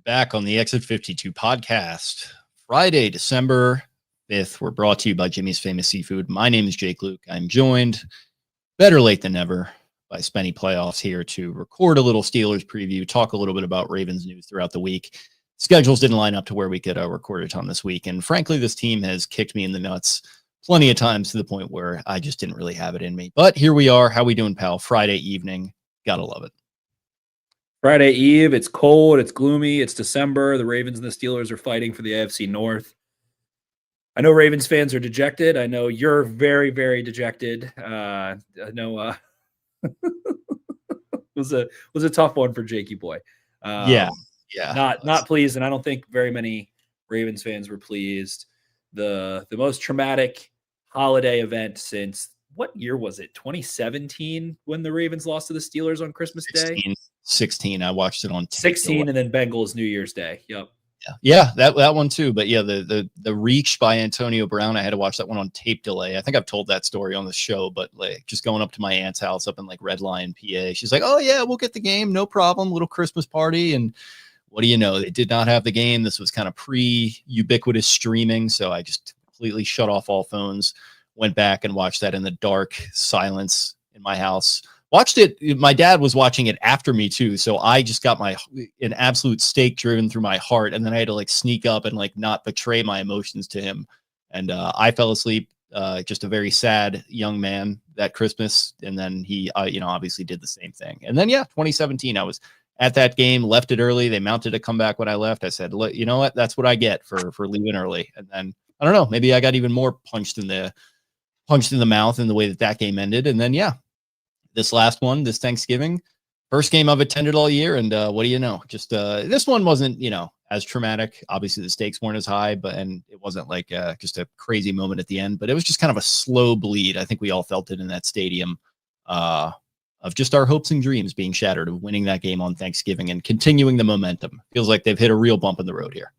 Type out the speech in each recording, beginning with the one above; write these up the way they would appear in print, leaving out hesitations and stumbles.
Back on the Exit 52 podcast. Friday, December 5th. We're brought to you by Jimmy's Famous Seafood. My name is Jake Louque. I'm joined, better late than never, by Spenny Playoffs here to record a little Steelers preview, talk a little bit about Ravens news throughout the week. Schedules didn't line up to where we could record a ton this week. And frankly, this team has kicked me in the nuts plenty of times to the point where I just didn't really have it in me. But here we are. How we doing, pal? Friday evening. Gotta love it. Friday Eve, it's cold, it's gloomy, it's December. The Ravens and the Steelers are fighting for the AFC North. I know Ravens fans are dejected. I know you're very, very dejected. I know it was a tough one for Jakey boy. Yeah. Not pleased, and I don't think very many Ravens fans were pleased. The most traumatic holiday event since what year was it? 2017 when the Ravens lost to the Steelers on Christmas Day? 16. I watched it on 16 and then Bengals New Year's Day. Yep. Yeah, that one too. But yeah, the reach by Antonio Brown, I had to watch that one on tape delay. I think I've told that story on the show, but like just going up to my aunt's house up in like Red Lion, PA. She's like, "Oh yeah, we'll get the game, no problem. Little Christmas party." And what do you know? They did not have the game. This was kind of pre-ubiquitous streaming, so I just completely shut off all phones. Went back and watched that in the dark silence in my house. Watched it. My dad was watching it after me too. So I just got an absolute stake driven through my heart. And then I had to like sneak up and like not betray my emotions to him. And I fell asleep, just a very sad young man that Christmas. And then he, obviously did the same thing. And then, 2017, I was at that game, left it early. They mounted a comeback when I left. I said, you know what? That's what I get for leaving early. And then I don't know, maybe I got even more punched in the mouth in the way that game ended. And then, this last one, this Thanksgiving, first game I've attended all year. And what do you know? Just this one wasn't, as traumatic. Obviously the stakes weren't as high, and it wasn't like just a crazy moment at the end, but it was just kind of a slow bleed. I think we all felt it in that stadium of just our hopes and dreams being shattered, of winning that game on Thanksgiving and continuing the momentum. Feels like they've hit a real bump in the road here.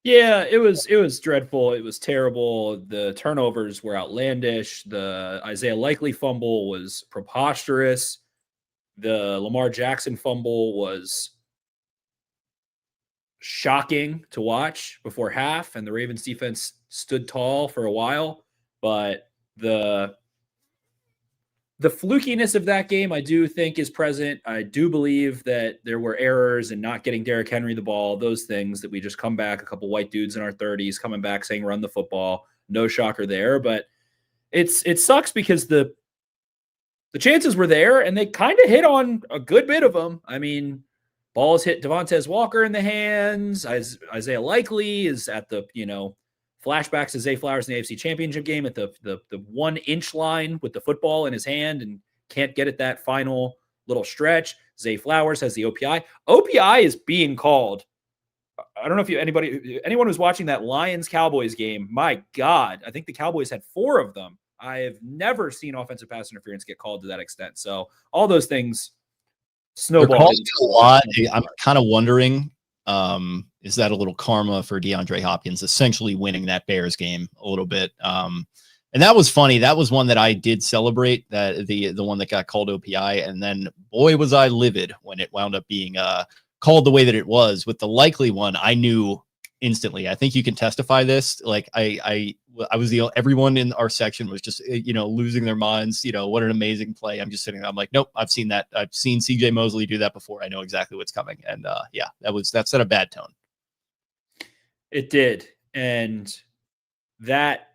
Yeah, it was dreadful. It was terrible. The turnovers were outlandish. The Isaiah Likely fumble was preposterous. The Lamar Jackson fumble was shocking to watch before half, and the Ravens defense stood tall for a while. But the flukiness of that game, I do think, is present. I do believe that there were errors in not getting Derrick Henry the ball, those things that we just come back, a couple white dudes in our 30s coming back saying run the football. No shocker there, but it sucks because the chances were there, and they kind of hit on a good bit of them. I mean, balls hit Devontae Walker in the hands. Isaiah Likely is at the, flashbacks to Zay Flowers in the AFC Championship game at the 1 inch line with the football in his hand and can't get at that final little stretch. Zay Flowers has the OPI. OPI is being called. I don't know if anyone who's watching that Lions-Cowboys game, my God, I think the Cowboys had 4 of them. I have never seen offensive pass interference get called to that extent. So all those things snowballed. A lot. I'm kind of wondering, is that a little karma for DeAndre Hopkins essentially winning that Bears game a little bit? And that was funny. That was one that I did celebrate, that the one that got called OPI. And then boy, was I livid when it wound up being called the way that it was. With the Likely one, I knew instantly. I think you can testify this. Like I was everyone in our section was just, losing their minds. What an amazing play. I'm just sitting there. I'm like, nope, I've seen that. I've seen CJ Mosley do that before. I know exactly what's coming. And that set a bad tone. It did. And that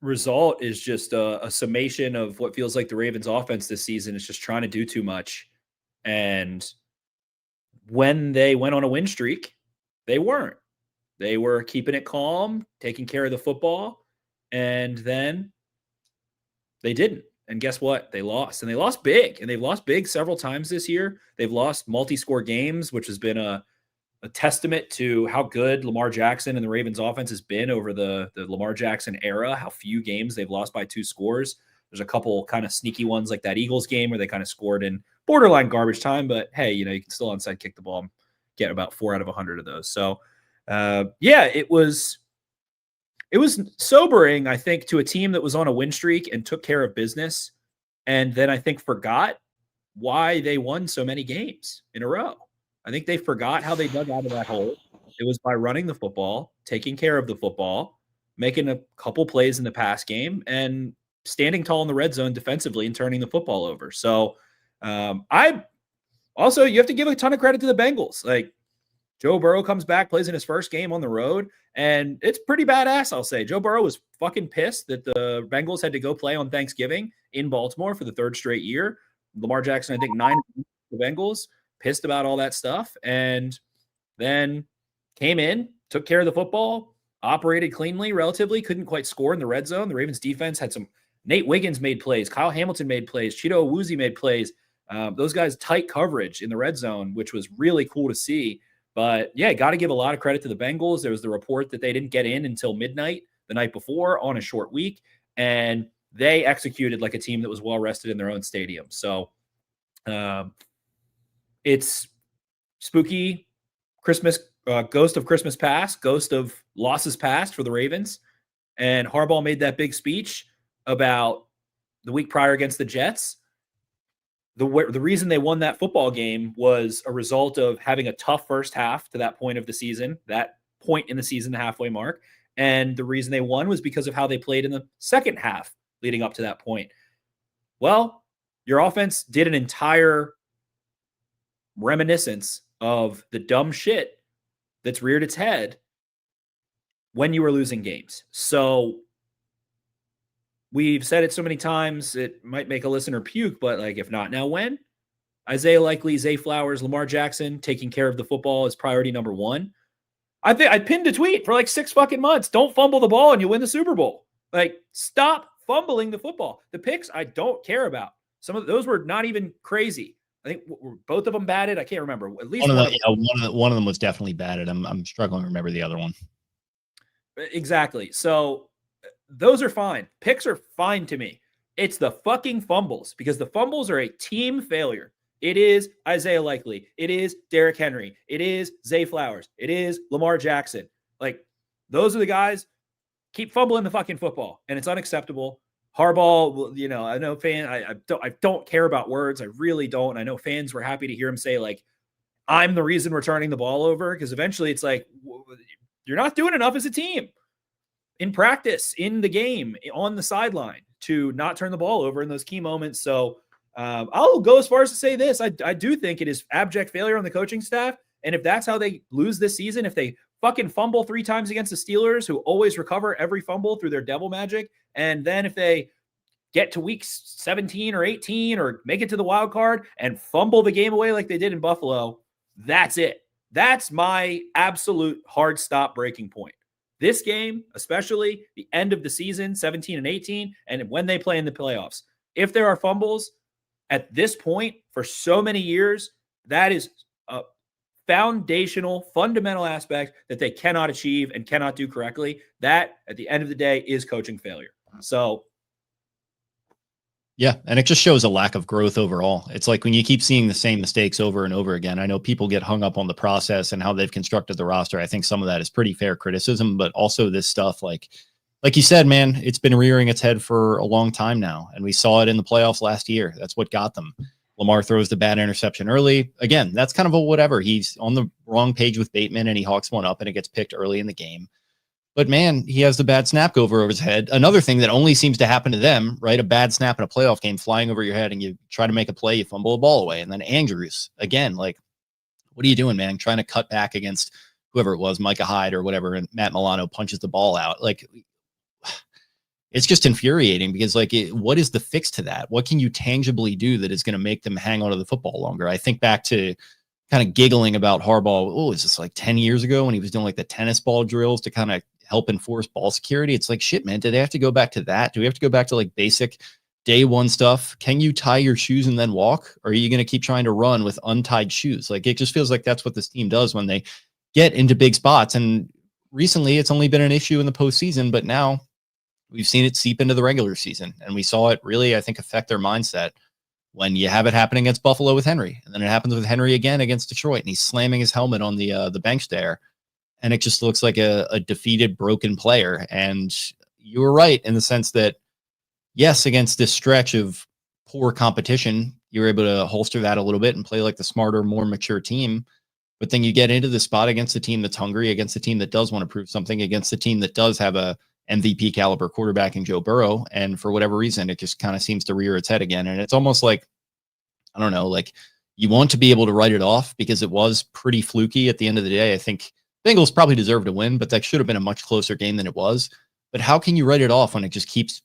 result is just a summation of what feels like the Ravens offense this season is just trying to do too much. And when they went on a win streak, they weren't. They were keeping it calm, taking care of the football, and then they didn't. And guess what? They lost. And they lost big. And they've lost big several times this year. They've lost multi-score games, which has been a testament to how good Lamar Jackson and the Ravens offense has been over the Lamar Jackson era, how few games they've lost by 2 scores. There's a couple kind of sneaky ones like that Eagles game where they kind of scored in borderline garbage time, but hey, you can still onside kick the ball and get about 4 out of 100 of those. So it was sobering, I think, to a team that was on a win streak and took care of business. And then I think forgot why they won so many games in a row. I think they forgot how they dug out of that hole. It was by running the football, taking care of the football, making a couple plays in the pass game, and standing tall in the red zone defensively and turning the football over. So I also, you have to give a ton of credit to the Bengals. Like, Joe Burrow comes back, plays in his first game on the road, and it's pretty badass, I'll say. Joe Burrow was fucking pissed that the Bengals had to go play on Thanksgiving in Baltimore for the third straight year. Lamar Jackson, I think, 9 the Bengals, pissed about all that stuff, and then came in, took care of the football, operated cleanly, relatively, couldn't quite score in the red zone. The Ravens defense had some – Nate Wiggins made plays. Kyle Hamilton made plays. Cheeto Awuzie made plays. Those guys tight coverage in the red zone, which was really cool to see. But, yeah, got to give a lot of credit to the Bengals. There was the report that they didn't get in until midnight the night before on a short week, and they executed like a team that was well-rested in their own stadium. So it's spooky Christmas, ghost of Christmas past, ghost of losses past for the Ravens. And Harbaugh made that big speech about the week prior against the Jets. The reason they won that football game was a result of having a tough first half to that point of the season, that point in the season, the halfway mark. And the reason they won was because of how they played in the second half leading up to that point. Well, your offense did an entire reminiscence of the dumb shit that's reared its head when you were losing games. So we've said it so many times, it might make a listener puke, but like, if not now, when? Isaiah Likely, Zay Flowers, Lamar Jackson taking care of the football is priority number one. I think I pinned a tweet for like 6 fucking months. Don't fumble the ball and you win the Super Bowl. Like, stop fumbling the football. The picks I don't care about. Some of those were not even crazy. I think both of them batted. I can't remember. At least one of them was definitely batted. I'm struggling to remember the other one. Exactly. So those are fine. Picks are fine to me. It's the fucking fumbles, because the fumbles are a team failure. It is Isaiah Likely. It is Derrick Henry. It is Zay Flowers. It is Lamar Jackson. Like, those are the guys. Keep fumbling the fucking football, and it's unacceptable. Harbaugh, you know, I know I don't care about words. I really don't. And I know fans were happy to hear him say, like, I'm the reason we're turning the ball over, because eventually it's like, you're not doing enough as a team in practice, in the game, on the sideline, to not turn the ball over in those key moments. So I'll go as far as to say this. I do think it is abject failure on the coaching staff. And if that's how they lose this season, if they fucking fumble 3 times against the Steelers, who always recover every fumble through their devil magic, and then if they get to week 17 or 18 or make it to the wild card and fumble the game away like they did in Buffalo, that's it. That's my absolute hard stop breaking point. This game, especially the end of the season, 17 and 18, and when they play in the playoffs, if there are fumbles at this point for so many years, that is a foundational, fundamental aspect that they cannot achieve and cannot do correctly. That, at the end of the day, is coaching failure. So, yeah, and it just shows a lack of growth overall. It's like when you keep seeing the same mistakes over and over again. I know people get hung up on the process and how they've constructed the roster. I think some of that is pretty fair criticism, but also this stuff, like you said, man, it's been rearing its head for a long time now, and we saw it in the playoffs last year. That's what got them. Lamar throws the bad interception early. Again, that's kind of a whatever. He's on the wrong page with Bateman, and he hawks one up, and it gets picked early in the game. But, man, he has the bad snap go over his head. Another thing that only seems to happen to them, right? A bad snap in a playoff game flying over your head, and you try to make a play, you fumble the ball away. And then Andrews, again, like, what are you doing, man? Trying to cut back against whoever it was, Micah Hyde or whatever, and Matt Milano punches the ball out. Like, it's just infuriating because, like, what is the fix to that? What can you tangibly do that is going to make them hang on to the football longer? I think back to kind of giggling about Harbaugh. Oh, is this like 10 years ago when he was doing like the tennis ball drills to kind of help enforce ball security? It's like, shit, man, do they have to go back to that? Do we have to go back to like basic day one stuff? Can you tie your shoes and then walk? Or are you going to keep trying to run with untied shoes? Like, it just feels like that's what this team does when they get into big spots. And recently it's only been an issue in the postseason, but now we've seen it seep into the regular season. And we saw it really, I think, affect their mindset when you have it happening against Buffalo with Henry. And then it happens with Henry again against Detroit, and he's slamming his helmet on the bench there. And it just looks like a defeated, broken player. And you were right in the sense that, yes, against this stretch of poor competition, you were able to holster that a little bit and play like the smarter, more mature team. But then you get into the spot against a team that's hungry, against a team that does want to prove something, against a team that does have a MVP caliber quarterback in Joe Burrow. And for whatever reason, it just kind of seems to rear its head again. And it's almost like, I don't know, like you want to be able to write it off because it was pretty fluky at the end of the day. I think Bengals probably deserved to win, but that should have been a much closer game than it was. But how can you write it off when it just keeps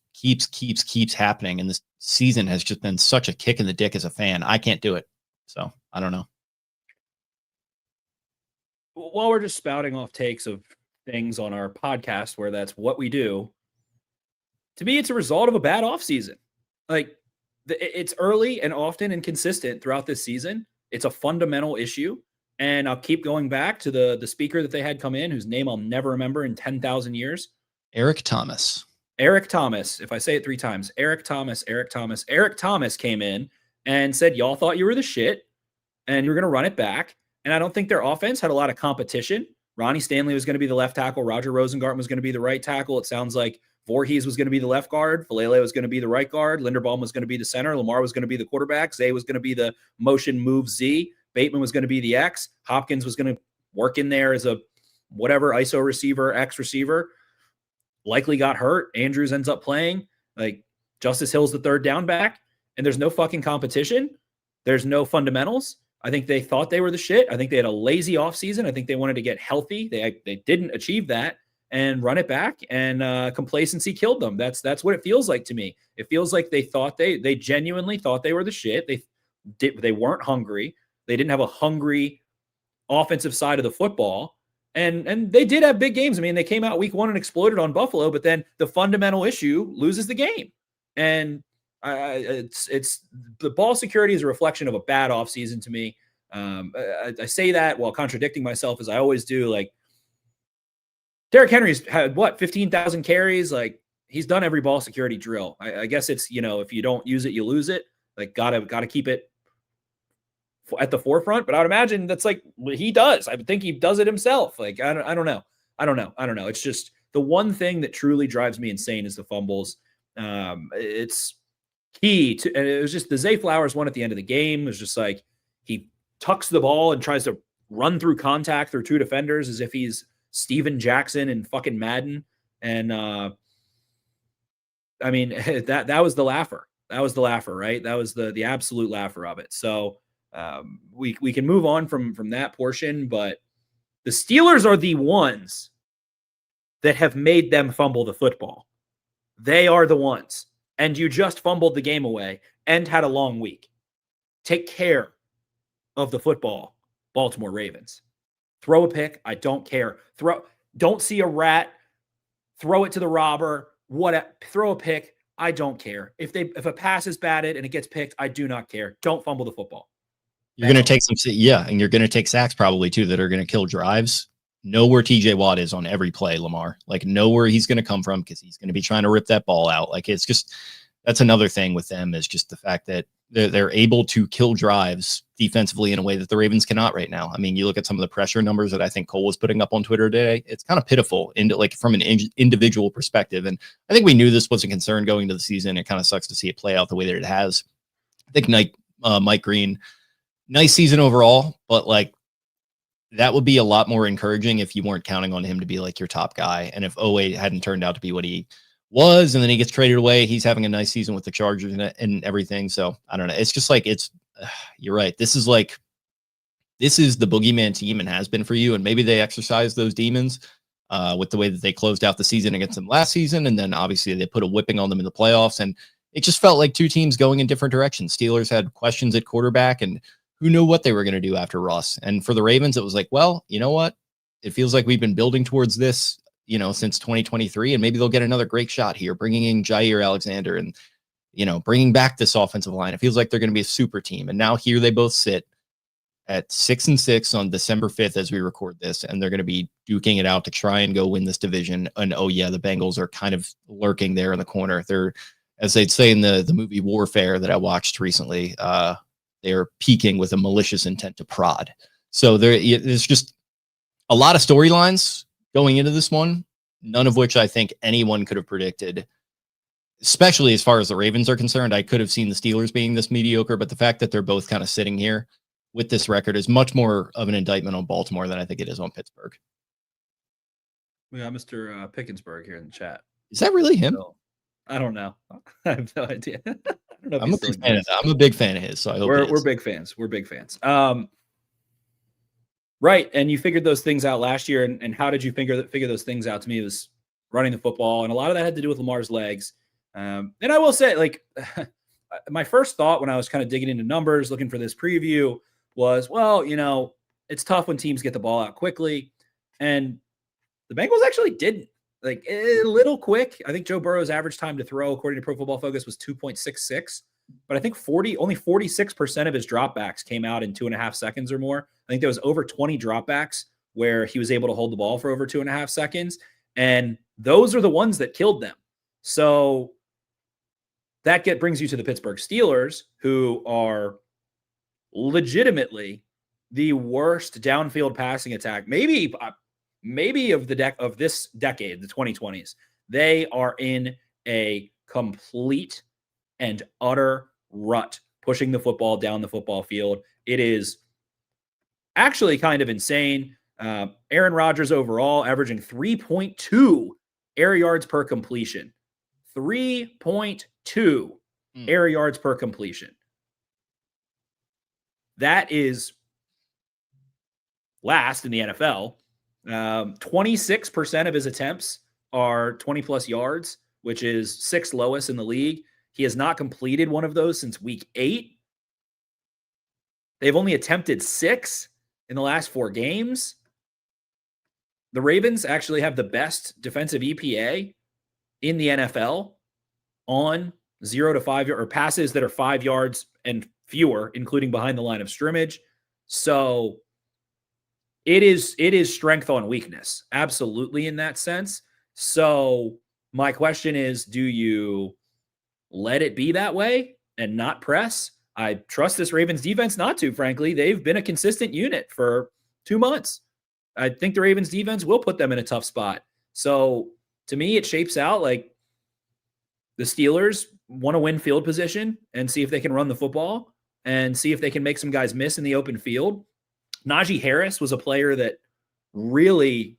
happening? And this season has just been such a kick in the dick as a fan. I can't do it. So I don't know. While we're just spouting off takes of things on our podcast where that's what we do, to me, it's a result of a bad offseason. Like, it's early and often inconsistent throughout this season. It's a fundamental issue. And I'll keep going back to the speaker that they had come in, whose name I'll never remember in 10,000 years. Eric Thomas. Eric Thomas. If I say it 3 times, Eric Thomas. Eric Thomas came in and said, y'all thought you were the shit and you're going to run it back. And I don't think their offense had a lot of competition. Ronnie Stanley was going to be the left tackle. Roger Rosengarten was going to be the right tackle. It sounds like Voorhees was going to be the left guard. Falele was going to be the right guard. Linderbaum was going to be the center. Lamar was going to be the quarterback. Zay was going to be the motion move Z. Bateman was going to be the X. Hopkins was going to work in there as a whatever ISO receiver, X receiver. Likely got hurt. Andrews ends up playing. Like, Justice Hill's the third down back. And there's no fucking competition. There's no fundamentals. I think they thought they were the shit. I think they had a lazy offseason. I think they wanted to get healthy. They didn't achieve that and run it back, and complacency killed them. That's what it feels like to me. It feels like they thought they genuinely thought they were the shit. They weren't hungry. They didn't have a hungry offensive side of the football. And they did have big games. I mean, they came out week 1 and exploded on Buffalo, but then the fundamental issue loses the game. And it's the ball security is a reflection of a bad offseason to me. I say that while contradicting myself, as I always do. Like, Derrick Henry's had 15,000 carries. Like, he's done every ball security drill. I guess it's, if you don't use it, you lose it. Like, gotta keep it at the forefront. But I would imagine that's like what he does. I would think he does it himself. Like, I don't know. It's just the one thing that truly drives me insane is the fumbles. It's key to, and it was just the Zay Flowers one at the end of the game. It was just like he tucks the ball and tries to run through contact through 2 defenders as if he's Steven Jackson in fucking Madden. And I mean, that was the laugher. That was the laugher, right? That was the absolute laugher of it. So we can move on from that portion, but the Steelers are the ones that have made them fumble the football. They are the ones. And you just fumbled the game away and had a long week. Take care of the football, Baltimore Ravens. Throw a pick. I don't care. Don't see a rat. Throw it to the robber. Throw a pick. I don't care. If a pass is batted and it gets picked, I do not care. Don't fumble the football. You're going to take and you're going to take sacks probably too that are going to kill drives. Know where TJ Watt is on every play, Lamar. Like, know where he's going to come from because he's going to be trying to rip that ball out. Like, it's just, that's another thing with them is just the fact that they're able to kill drives defensively in a way that the Ravens cannot right now. I mean, you look at some of the pressure numbers that I think Cole was putting up on Twitter today. It's kind of pitiful from an individual perspective. And I think we knew this was a concern going into the season. It kind of sucks to see it play out the way that it has. I think Mike Green, nice season overall, but like, that would be a lot more encouraging if you weren't counting on him to be like your top guy. And if 08 hadn't turned out to be what he was, and then he gets traded away, he's having a nice season with the Chargers and everything. So I don't know. It's just like, you're right. This is the boogeyman team and has been for you. And maybe they exercise those demons with the way that they closed out the season against them last season. And then obviously they put a whipping on them in the playoffs. And it just felt like 2 teams going in different directions. Steelers had questions at quarterback and who knew what they were going to do after Russ. And for the Ravens, it was like, well, you know what? It feels like we've been building towards this, since 2023, and maybe they'll get another great shot here, bringing in Jair Alexander and, bringing back this offensive line. It feels like they're going to be a super team. And now here they both sit at 6-6 on December 5th as we record this, and they're going to be duking it out to try and go win this division. And oh yeah, the Bengals are kind of lurking there in the corner. They're, as they'd say in the movie Warfare that I watched recently, they're peaking with a malicious intent to prod. So there's just a lot of storylines going into this one, none of which I think anyone could have predicted, especially as far as the Ravens are concerned. I could have seen the Steelers being this mediocre, but the fact that they're both kind of sitting here with this record is much more of an indictment on Baltimore than I think it is on Pittsburgh. We got Mr. Pickensburg here in the chat. Is that really him? So, I don't know. I have no idea. I don't know if I'm a big fan of his, so I hope we're big fans. We're big fans. Right, and you figured those things out last year, and how did you figure those things out? To me, it was running the football, and a lot of that had to do with Lamar's legs. And I will say, like, my first thought when I was kind of digging into numbers, looking for this preview, was, well, you know, it's tough when teams get the ball out quickly, and the Bengals actually didn't. Like, a little quick. I think Joe Burrow's average time to throw, according to Pro Football Focus, was 2.66. But I think only 46% of his dropbacks came out in 2.5 seconds or more. I think there was over 20 dropbacks where he was able to hold the ball for over 2.5 seconds. And those are the ones that killed them. So that brings you to the Pittsburgh Steelers, who are legitimately the worst downfield passing attack, maybe of this decade, the 2020s. They are in a complete and utter rut, pushing the football down the football field. It is actually kind of insane. Aaron Rodgers overall averaging 3.2 air yards per completion. 3.2 air yards per completion. That is last in the NFL. 26% of his attempts are 20 plus yards, which is 6th lowest in the league. He has not completed one of those since week 8. They've only attempted 6 in the last 4 games. The Ravens actually have the best defensive EPA in the NFL on 0 to 5 or passes that are 5 yards and fewer, including behind the line of scrimmage. So it is strength on weakness, absolutely, in that sense. So my question is, do you let it be that way and not press? I trust this Ravens defense not to, frankly. They've been a consistent unit for 2 months. I think the Ravens defense will put them in a tough spot. So to me, it shapes out like the Steelers want to win field position and see if they can run the football and see if they can make some guys miss in the open field. Najee Harris was a player that really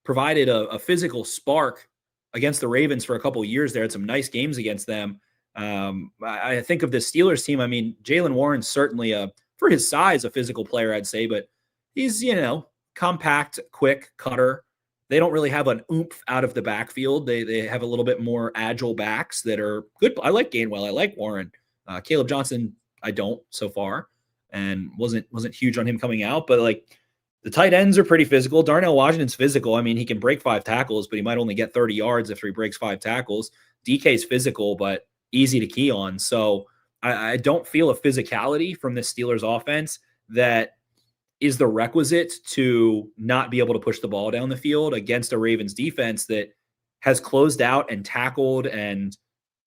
provided a physical spark against the Ravens for a couple of years there. Had some nice games against them. I think of the Steelers team. I mean, Jaylen Warren's certainly for his size, a physical player, I'd say, but he's, compact, quick cutter. They don't really have an oomph out of the backfield. They have a little bit more agile backs that are good. I like Gainwell. I like Warren. Caleb Johnson, I don't so far, and wasn't huge on him coming out, but like, the tight ends are pretty physical. Darnell Washington's physical. I mean, he can break 5 tackles, but he might only get 30 yards after he breaks 5 tackles. DK's physical, but easy to key on. So I don't feel a physicality from the Steelers offense that is the requisite to not be able to push the ball down the field against a Ravens defense that has closed out and tackled and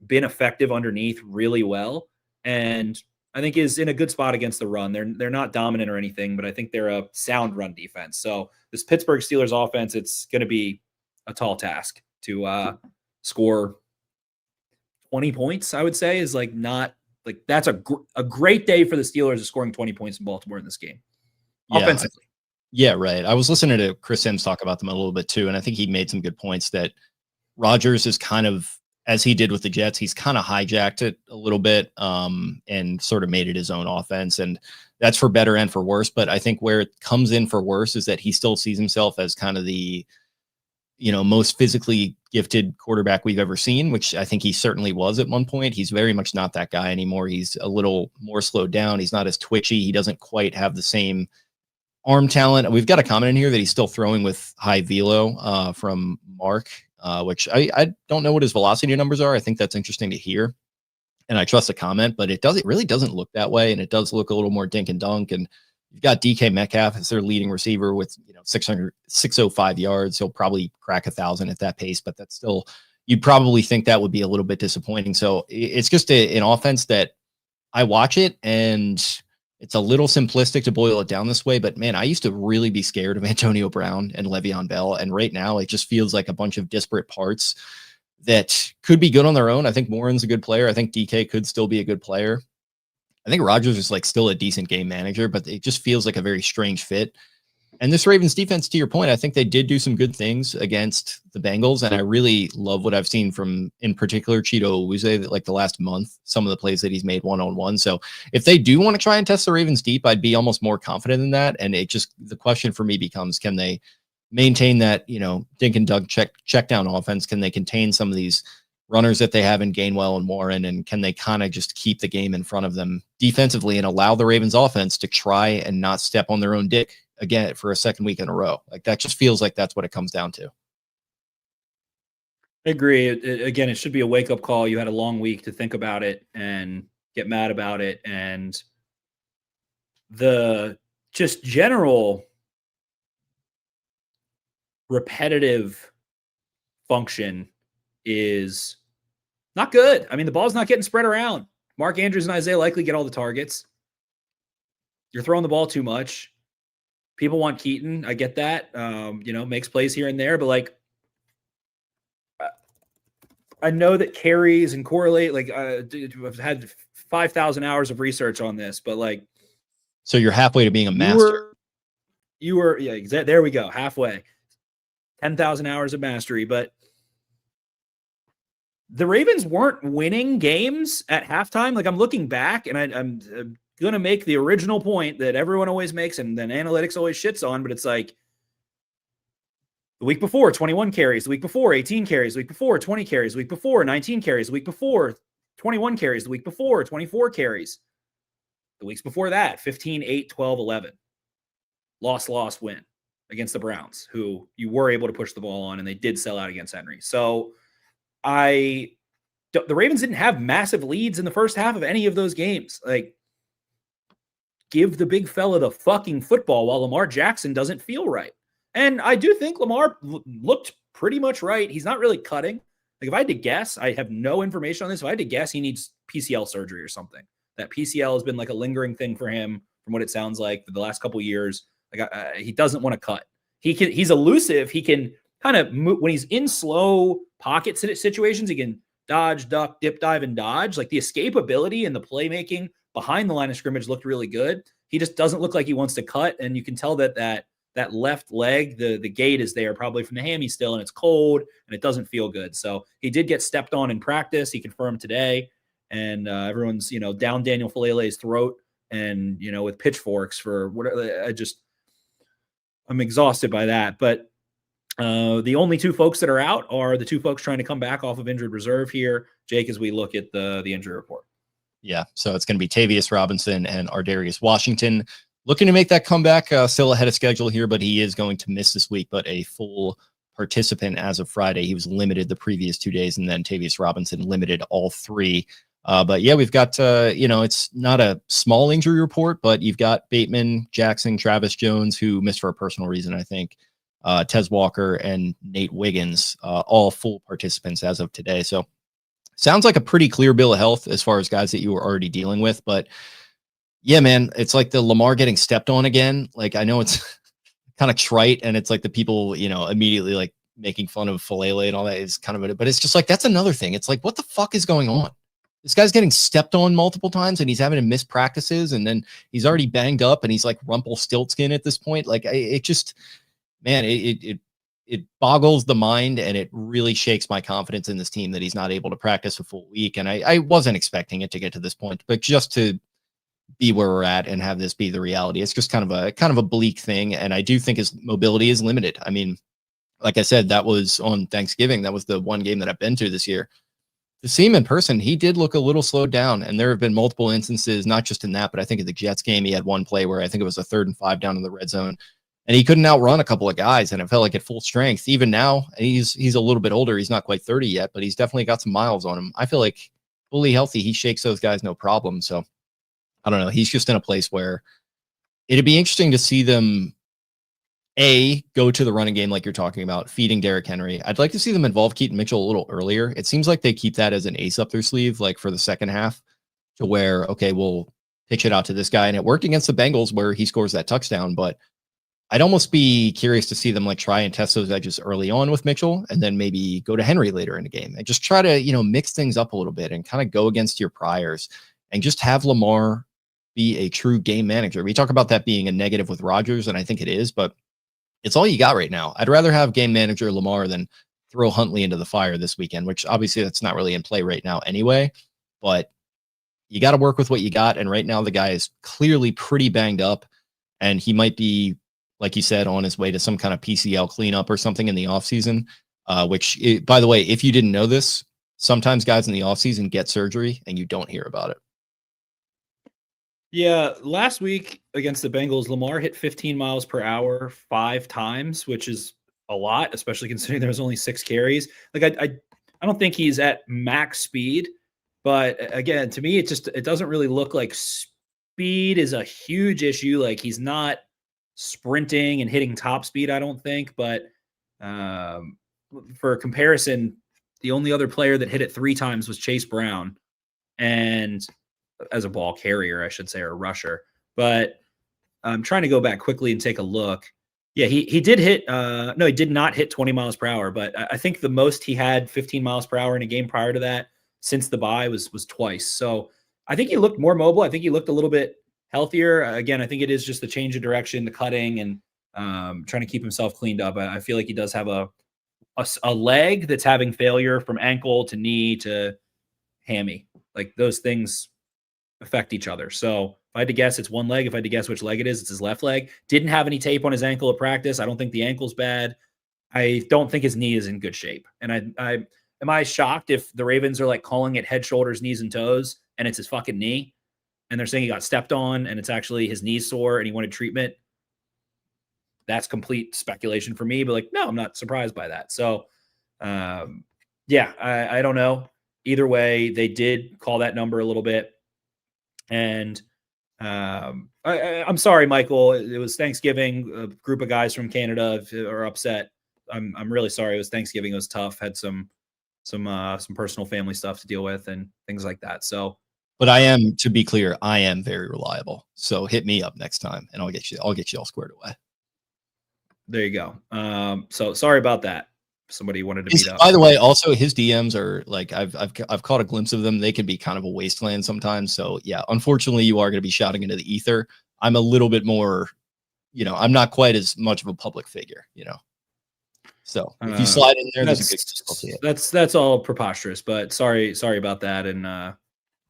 been effective underneath really well. And I think is in a good spot against the run. They're not dominant or anything, but I think they're a sound run defense. So this Pittsburgh Steelers offense, it's going to be a tall task to score 20 points, I would say, is like not like that's a great day for the Steelers of scoring 20 points in Baltimore in this game. Yeah, offensively. Yeah, right. I was listening to Chris Sims talk about them a little bit too, and I think he made some good points that Rodgers is kind of, as he did with the Jets, he's kind of hijacked it a little bit and sort of made it his own offense. And that's for better and for worse. But I think where it comes in for worse is that he still sees himself as kind of the, most physically gifted quarterback we've ever seen, which I think he certainly was at one point. He's very much not that guy anymore. He's a little more slowed down. He's not as twitchy. He doesn't quite have the same arm talent. We've got a comment in here that he's still throwing with high velo from Mark. Which I don't know what his velocity numbers are. I think that's interesting to hear. And I trust the comment, but it really doesn't look that way. And it does look a little more dink and dunk. And you've got DK Metcalf as their leading receiver with 605 yards. He'll probably crack 1,000 at that pace, but that's still, you'd probably think that would be a little bit disappointing. So it's just an offense that I watch it and it's a little simplistic to boil it down this way, but man, I used to really be scared of Antonio Brown and Le'Veon Bell. And right now it just feels like a bunch of disparate parts that could be good on their own. I think Warren's a good player. I think DK could still be a good player. I think Rodgers is like still a decent game manager, but it just feels like a very strange fit. And this Ravens defense, to your point, I think they did do some good things against the Bengals. And I really love what I've seen from, in particular, Cheeto Awuzie, like the last month, some of the plays that he's made one-on-one. So if they do want to try and test the Ravens deep, I'd be almost more confident in that. And it just, the question for me becomes, can they maintain that, dink and dunk check down offense? Can they contain some of these runners that they have in Gainwell and Warren? And can they kind of just keep the game in front of them defensively and allow the Ravens offense to try and not step on their own dick again for a second week in a row? Like, that just feels like that's what it comes down to. I agree. Again, it should be a wake-up call. You had a long week to think about it and get mad about it. And the just general repetitive function is not good. I mean, the ball's not getting spread around. Mark Andrews and Isaiah Likely get all the targets. You're throwing the ball too much. People want Keaton. I get that. Makes plays here and there, but like, I know that carries and correlate. Like, I've had 5,000 hours of research on this, but like, so you're halfway to being a master. You were, yeah, exactly. There we go. Halfway, 10,000 hours of mastery. But the Ravens weren't winning games at halftime. Like, I'm looking back, and I'm going to make the original point that everyone always makes and then analytics always shits on, but it's like the week before 21 carries, the week before 18 carries, the week before 20 carries, the week before 19 carries, the week before 21 carries, the week before 24 carries, the weeks before that 15, 8, 12, 11. Loss, win against the Browns, who you were able to push the ball on, and they did sell out against Henry. So the Ravens didn't have massive leads in the first half of any of those games. Like, give the big fella the fucking football while Lamar Jackson doesn't feel right. And I do think Lamar looked pretty much right. He's not really cutting. Like, if I had to guess, I have no information on this. If I had to guess, he needs PCL surgery or something. That PCL has been like a lingering thing for him, from what it sounds like, for the last couple of years. Like, he doesn't want to cut. He's elusive. He can kind of move when he's in slow pocket situations. He can dodge, duck, dip, dive, and dodge. Like, the escapability and the playmaking behind the line of scrimmage looked really good. He just doesn't look like he wants to cut. And you can tell that left leg, the gait is there probably from the hammy still, and it's cold and it doesn't feel good. So he did get stepped on in practice. He confirmed today, and everyone's, down Daniel Falele's throat and, with pitchforks for whatever. I'm exhausted by that. But the only two folks that are out are the two folks trying to come back off of injured reserve here, Jake, as we look at the injury report. Yeah, so it's going to be Tavius Robinson and Ardarius Washington looking to make that comeback, still ahead of schedule here, but he is going to miss this week, but a full participant as of Friday. He was limited the previous 2 days, and then Tavius Robinson limited all 3. But yeah, we've got, it's not a small injury report, but you've got Bateman, Jackson, Travis Jones, who missed for a personal reason, I think, Tez Walker, and Nate Wiggins, all full participants as of today. So sounds like a pretty clear bill of health as far as guys that you were already dealing with. But yeah, man, it's like the Lamar getting stepped on again. Like, I know it's kind of trite, and it's like the people, immediately like making fun of Falele and all that is kind of it. But it's just like, that's another thing. It's like, what the fuck is going on? This guy's getting stepped on multiple times, and he's having to miss practices, and then he's already banged up, and he's like Rumpelstiltskin at this point. Like, it just, man, it boggles the mind, and it really shakes my confidence in this team that he's not able to practice a full week. And I wasn't expecting it to get to this point, but just to be where we're at and have this be the reality, it's just kind of a bleak thing. And I do think his mobility is limited. I mean, like I said, that was on Thanksgiving. That was the one game that I've been to this year. To see him in person, he did look a little slowed down. And there have been multiple instances, not just in that, but I think at the Jets game, he had one play where I think it was a 3rd and 5 down in the red zone, and he couldn't outrun a couple of guys, and it felt like at full strength. Even now, he's a little bit older. He's not quite 30 yet, but he's definitely got some miles on him. I feel like fully healthy, he shakes those guys no problem. So I don't know. He's just in a place where it'd be interesting to see them, go to the running game like you're talking about, feeding Derrick Henry. I'd like to see them involve Keaton Mitchell a little earlier. It seems like they keep that as an ace up their sleeve, like for the second half, to where, okay, we'll pitch it out to this guy. And it worked against the Bengals where he scores that touchdown. But I'd almost be curious to see them like try and test those edges early on with Mitchell, and then maybe go to Henry later in the game and just try to, mix things up a little bit and kind of go against your priors, and just have Lamar be a true game manager. We talk about that being a negative with Rodgers, and I think it is, but it's all you got right now. I'd rather have game manager Lamar than throw Huntley into the fire this weekend, which obviously that's not really in play right now anyway, but you got to work with what you got. And right now the guy is clearly pretty banged up, and he might be, like you said, on his way to some kind of PCL cleanup or something in the offseason, by the way, if you didn't know this, sometimes guys in the offseason get surgery and you don't hear about it. Yeah, last week against the Bengals, Lamar hit 15 miles per hour 5 times, which is a lot, especially considering there was only 6 carries. Like I don't think he's at max speed, but again, to me, it doesn't really look like speed is a huge issue. Like he's not sprinting and hitting top speed, I don't think. But for comparison, the only other player that hit it 3 times was Chase Brown, and as a ball carrier, I should say, or a rusher. But I'm trying to go back quickly and take a look. Yeah, he did hit. No, he did not hit 20 miles per hour. But I think the most he had 15 miles per hour in a game prior to that since the bye was twice. So I think he looked more mobile. I think he looked a little bit healthier. Again, I think it is just the change of direction, the cutting, and trying to keep himself cleaned up. I feel like he does have a leg that's having failure from ankle to knee to hammy. Like those things affect each other. So if I had to guess, it's one leg. If I had to guess which leg it is, it's his left leg. Didn't have any tape on his ankle at practice. I don't think the ankle's bad. I don't think his knee is in good shape. And am I shocked if the Ravens are like calling it head, shoulders, knees, and toes, and it's his fucking knee, and they're saying he got stepped on and it's actually his knee sore and he wanted treatment? That's complete speculation for me, but like, no, I'm not surprised by that. So yeah, I don't know. Either way, they did call that number a little bit. And I'm sorry, Michael. It was Thanksgiving. A group of guys from Canada are upset. I'm really sorry. It was Thanksgiving. It was tough. Had some personal family stuff to deal with and things like that. So, but to be clear, I am very reliable. So hit me up next time, and I'll get you all squared away. There you go. So sorry about that. Somebody wanted to meet up. By the way, also his DMs are like I've caught a glimpse of them. They can be kind of a wasteland sometimes. So yeah, unfortunately, you are going to be shouting into the ether. I'm a little bit more, I'm not quite as much of a public figure, So if you slide in there, that's all preposterous. But sorry about that, and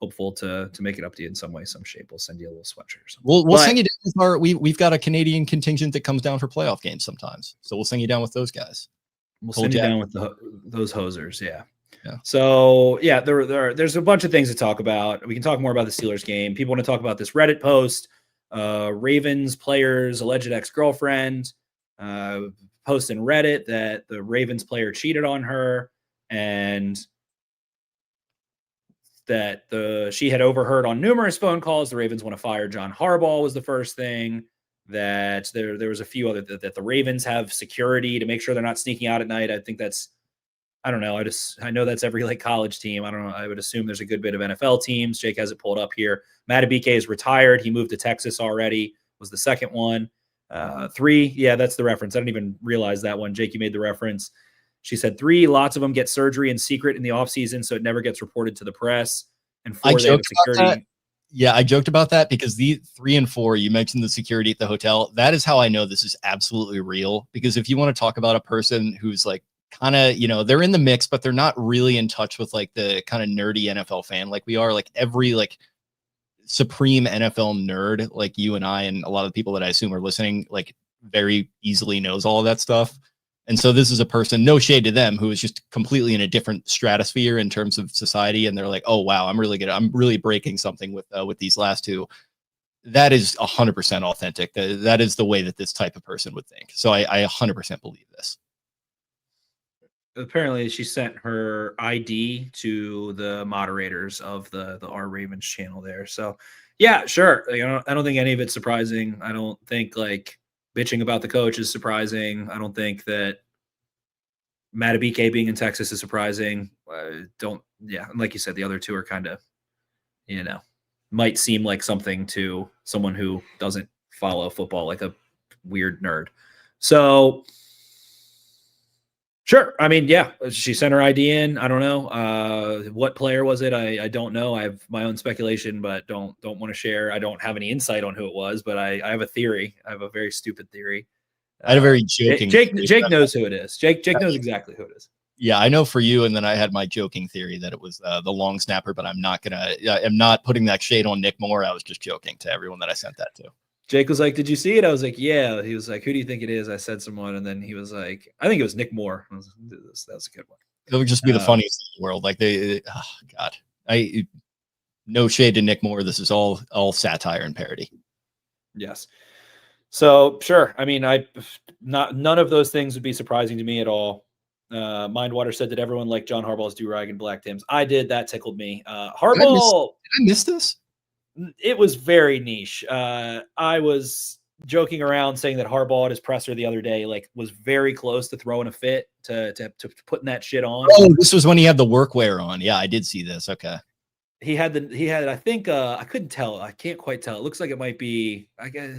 hopeful to make it up to you in some way, some shape. We'll send you a little sweatshirt or something. We'll send you down. We've got a Canadian contingent that comes down for playoff games sometimes, so we'll send you down with those guys. We'll send you down with those hosers. Yeah. So yeah, there's a bunch of things to talk about. We can talk more about the Steelers game. People want to talk about this Reddit post. Ravens player's alleged ex-girlfriend post in Reddit that the Ravens player cheated on her, and that she had overheard on numerous phone calls the Ravens want to fire John Harbaugh was the first thing. That there was a few other that the Ravens have security to make sure they're not sneaking out at night. I think I don't know. I know that's every like college team. I don't know. I would assume there's a good bit of NFL teams. Jake has it pulled up here. Matabike is retired. He moved to Texas already. Was the second one. 3. Yeah, that's the reference. I didn't even realize that one. Jake, you made the reference. She said 3. Lots of them get surgery in secret in the offseason, so it never gets reported to the press. And 4, they have security. Yeah, I joked about that because the 3 and 4, you mentioned the security at the hotel. That is how I know this is absolutely real. Because if you want to talk about a person who's like kind of, they're in the mix, but they're not really in touch with like the kind of nerdy NFL fan like we are. Like every like supreme NFL nerd like you and I and a lot of people that I assume are listening like very easily knows all of that stuff. And so this is a person, no shade to them, who is just completely in a different stratosphere in terms of society. And they're like, oh, wow, I'm really breaking something with these last 2. That is 100% authentic. That is the way that this type of person would think. So I 100% believe this. Apparently she sent her ID to the moderators of the Our Ravens channel there. So yeah, sure. Like, I don't think any of it's surprising. I don't think like bitching about the coach is surprising. I don't think that Matabike being in Texas is surprising. Yeah. And like you said, the other 2 are kind of, might seem like something to someone who doesn't follow football, like a weird nerd. So Sure. I mean, yeah, she sent her ID in. I don't know. What player was it? I don't know. I have my own speculation, but don't want to share. I don't have any insight on who it was, but I have a theory. I have a very stupid theory. I had a very joking theory. Jake knows who it is. Jake knows exactly who it is. Yeah, I know for you. And then I had my joking theory that it was the long snapper, but I'm not putting that shade on Nick Moore. I was just joking to everyone that I sent that to. Jake was like, "Did you see it?" I was like, "Yeah." He was like, "Who do you think it is?" I said someone, and then he was like, "I think it was Nick Moore." I was like, that's a good one. It would just be the funniest thing in the world. Like oh God, no shade to Nick Moore. This is all satire and parody. Yes. So sure. I mean, none of those things would be surprising to me at all. Mindwater said that everyone liked John Harbaugh's do-rag and black Tims. I did. That tickled me. Harbaugh. Did I miss this? It was very niche. I was joking around saying that Harbaugh at his presser the other day, like, was very close to throwing a fit to putting that shit on. Oh, this was when he had the workwear on. Yeah, I did see this. Okay. He had, I think, I couldn't tell. I can't quite tell. It looks like it might be, I guess,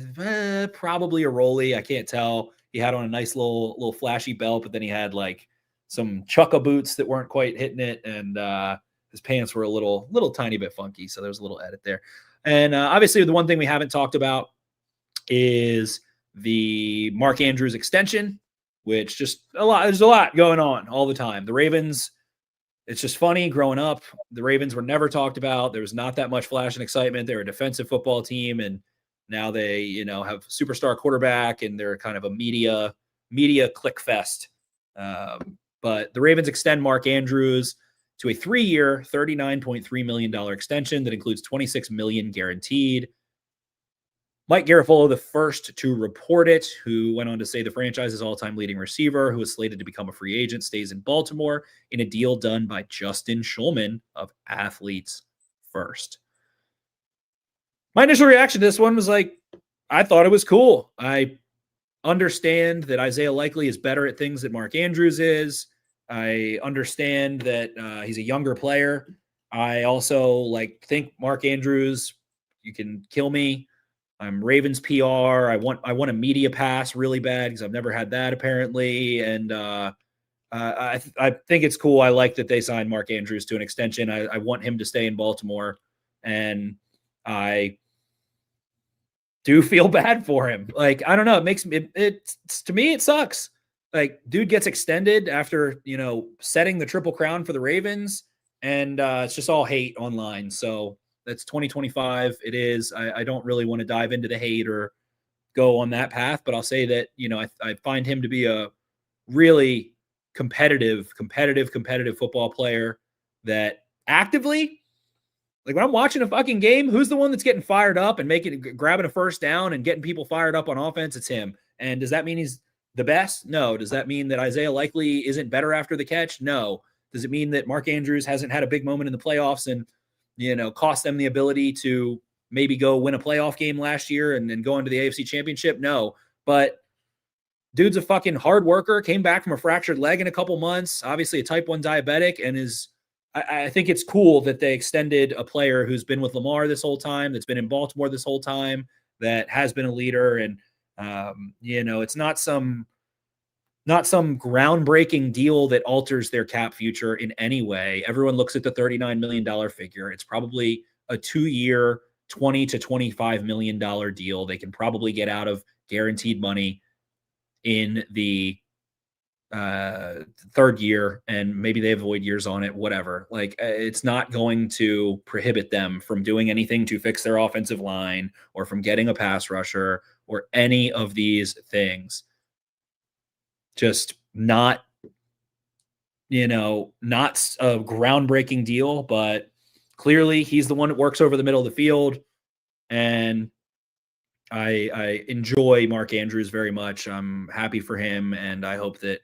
probably a rollie. I can't tell. He had on a nice little flashy belt, but then he had like some chukka boots that weren't quite hitting it. And, his pants were a little tiny bit funky. So there's a little edit there. And obviously the one thing we haven't talked about is the Mark Andrews extension, which there's a lot going on all the time. The Ravens, it's just funny growing up. The Ravens were never talked about. There was not that much flash and excitement. They're a defensive football team. And now they, have superstar quarterback and they're kind of a media click fest. But the Ravens extend Mark Andrews to a 3-year, $39.3 million extension that includes $26 million guaranteed. Mike Garafolo, the first to report it, who went on to say the franchise's all-time leading receiver, who is slated to become a free agent, stays in Baltimore in a deal done by Justin Schulman of Athletes First. My initial reaction to this one was like, I thought it was cool. I understand that Isaiah Likely is better at things than Mark Andrews is. I understand that he's a younger player. I also think Mark Andrews, you can kill me. I'm Ravens PR. I want a media pass really bad because I've never had that apparently. And I think it's cool. I like that they signed Mark Andrews to an extension. I want him to stay in Baltimore, and I do feel bad for him. Like, I don't know. It makes me, to me, it sucks. Like, dude gets extended after, setting the Triple Crown for the Ravens, and it's just all hate online. So that's 2025. It is. I don't really want to dive into the hate or go on that path, but I'll say that, I find him to be a really competitive football player that actively, like, when I'm watching a fucking game, who's the one that's getting fired up and grabbing a first down and getting people fired up on offense? It's him. And does that mean he's the best? No. Does that mean that Isaiah Likely isn't better after the catch? No. Does it mean that Mark Andrews hasn't had a big moment in the playoffs and, cost them the ability to maybe go win a playoff game last year and then go into the AFC Championship? No. But dude's a fucking hard worker, came back from a fractured leg in a couple months, obviously a type 1 diabetic, and I think it's cool that they extended a player who's been with Lamar this whole time, that's been in Baltimore this whole time, that has been a leader. And, it's not some groundbreaking deal that alters their cap future in any way. Everyone looks at the $39 million figure. It's probably a 2-year, $20 to $25 million deal. They can probably get out of guaranteed money in the third year, and maybe they avoid years on it, whatever. Like, it's not going to prohibit them from doing anything to fix their offensive line or from getting a pass rusher or any of these things. Just not a groundbreaking deal, but clearly he's the one that works over the middle of the field. And I enjoy Mark Andrews very much. I'm happy for him. And I hope that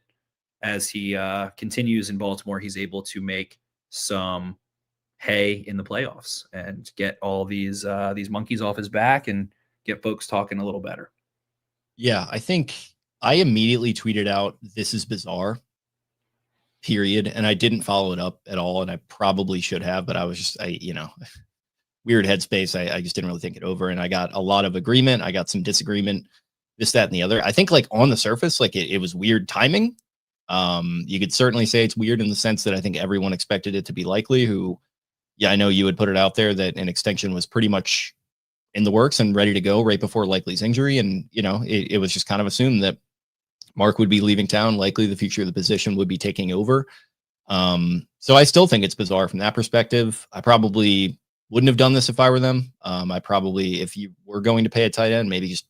as he continues in Baltimore, he's able to make some hay in the playoffs and get all these monkeys off his back and get folks talking a little better. Yeah, I think I immediately tweeted out, "This is bizarre," period. And I didn't follow it up at all. And I probably should have, but I was just, weird headspace. I just didn't really think it over. And I got a lot of agreement. I got some disagreement, this, that, and the other. I think, like, on the surface, like, it was weird timing. You could certainly say it's weird in the sense that I think everyone expected it to be Likely, who, yeah, I know you would put it out there that an extension was pretty much in the works and ready to go right before Likely's injury. And, it was just kind of assumed that Mark would be leaving town. Likely the future of the position would be taking over. So I still think it's bizarre from that perspective. I probably wouldn't have done this if I were them. I probably, if you were going to pay a tight end, maybe just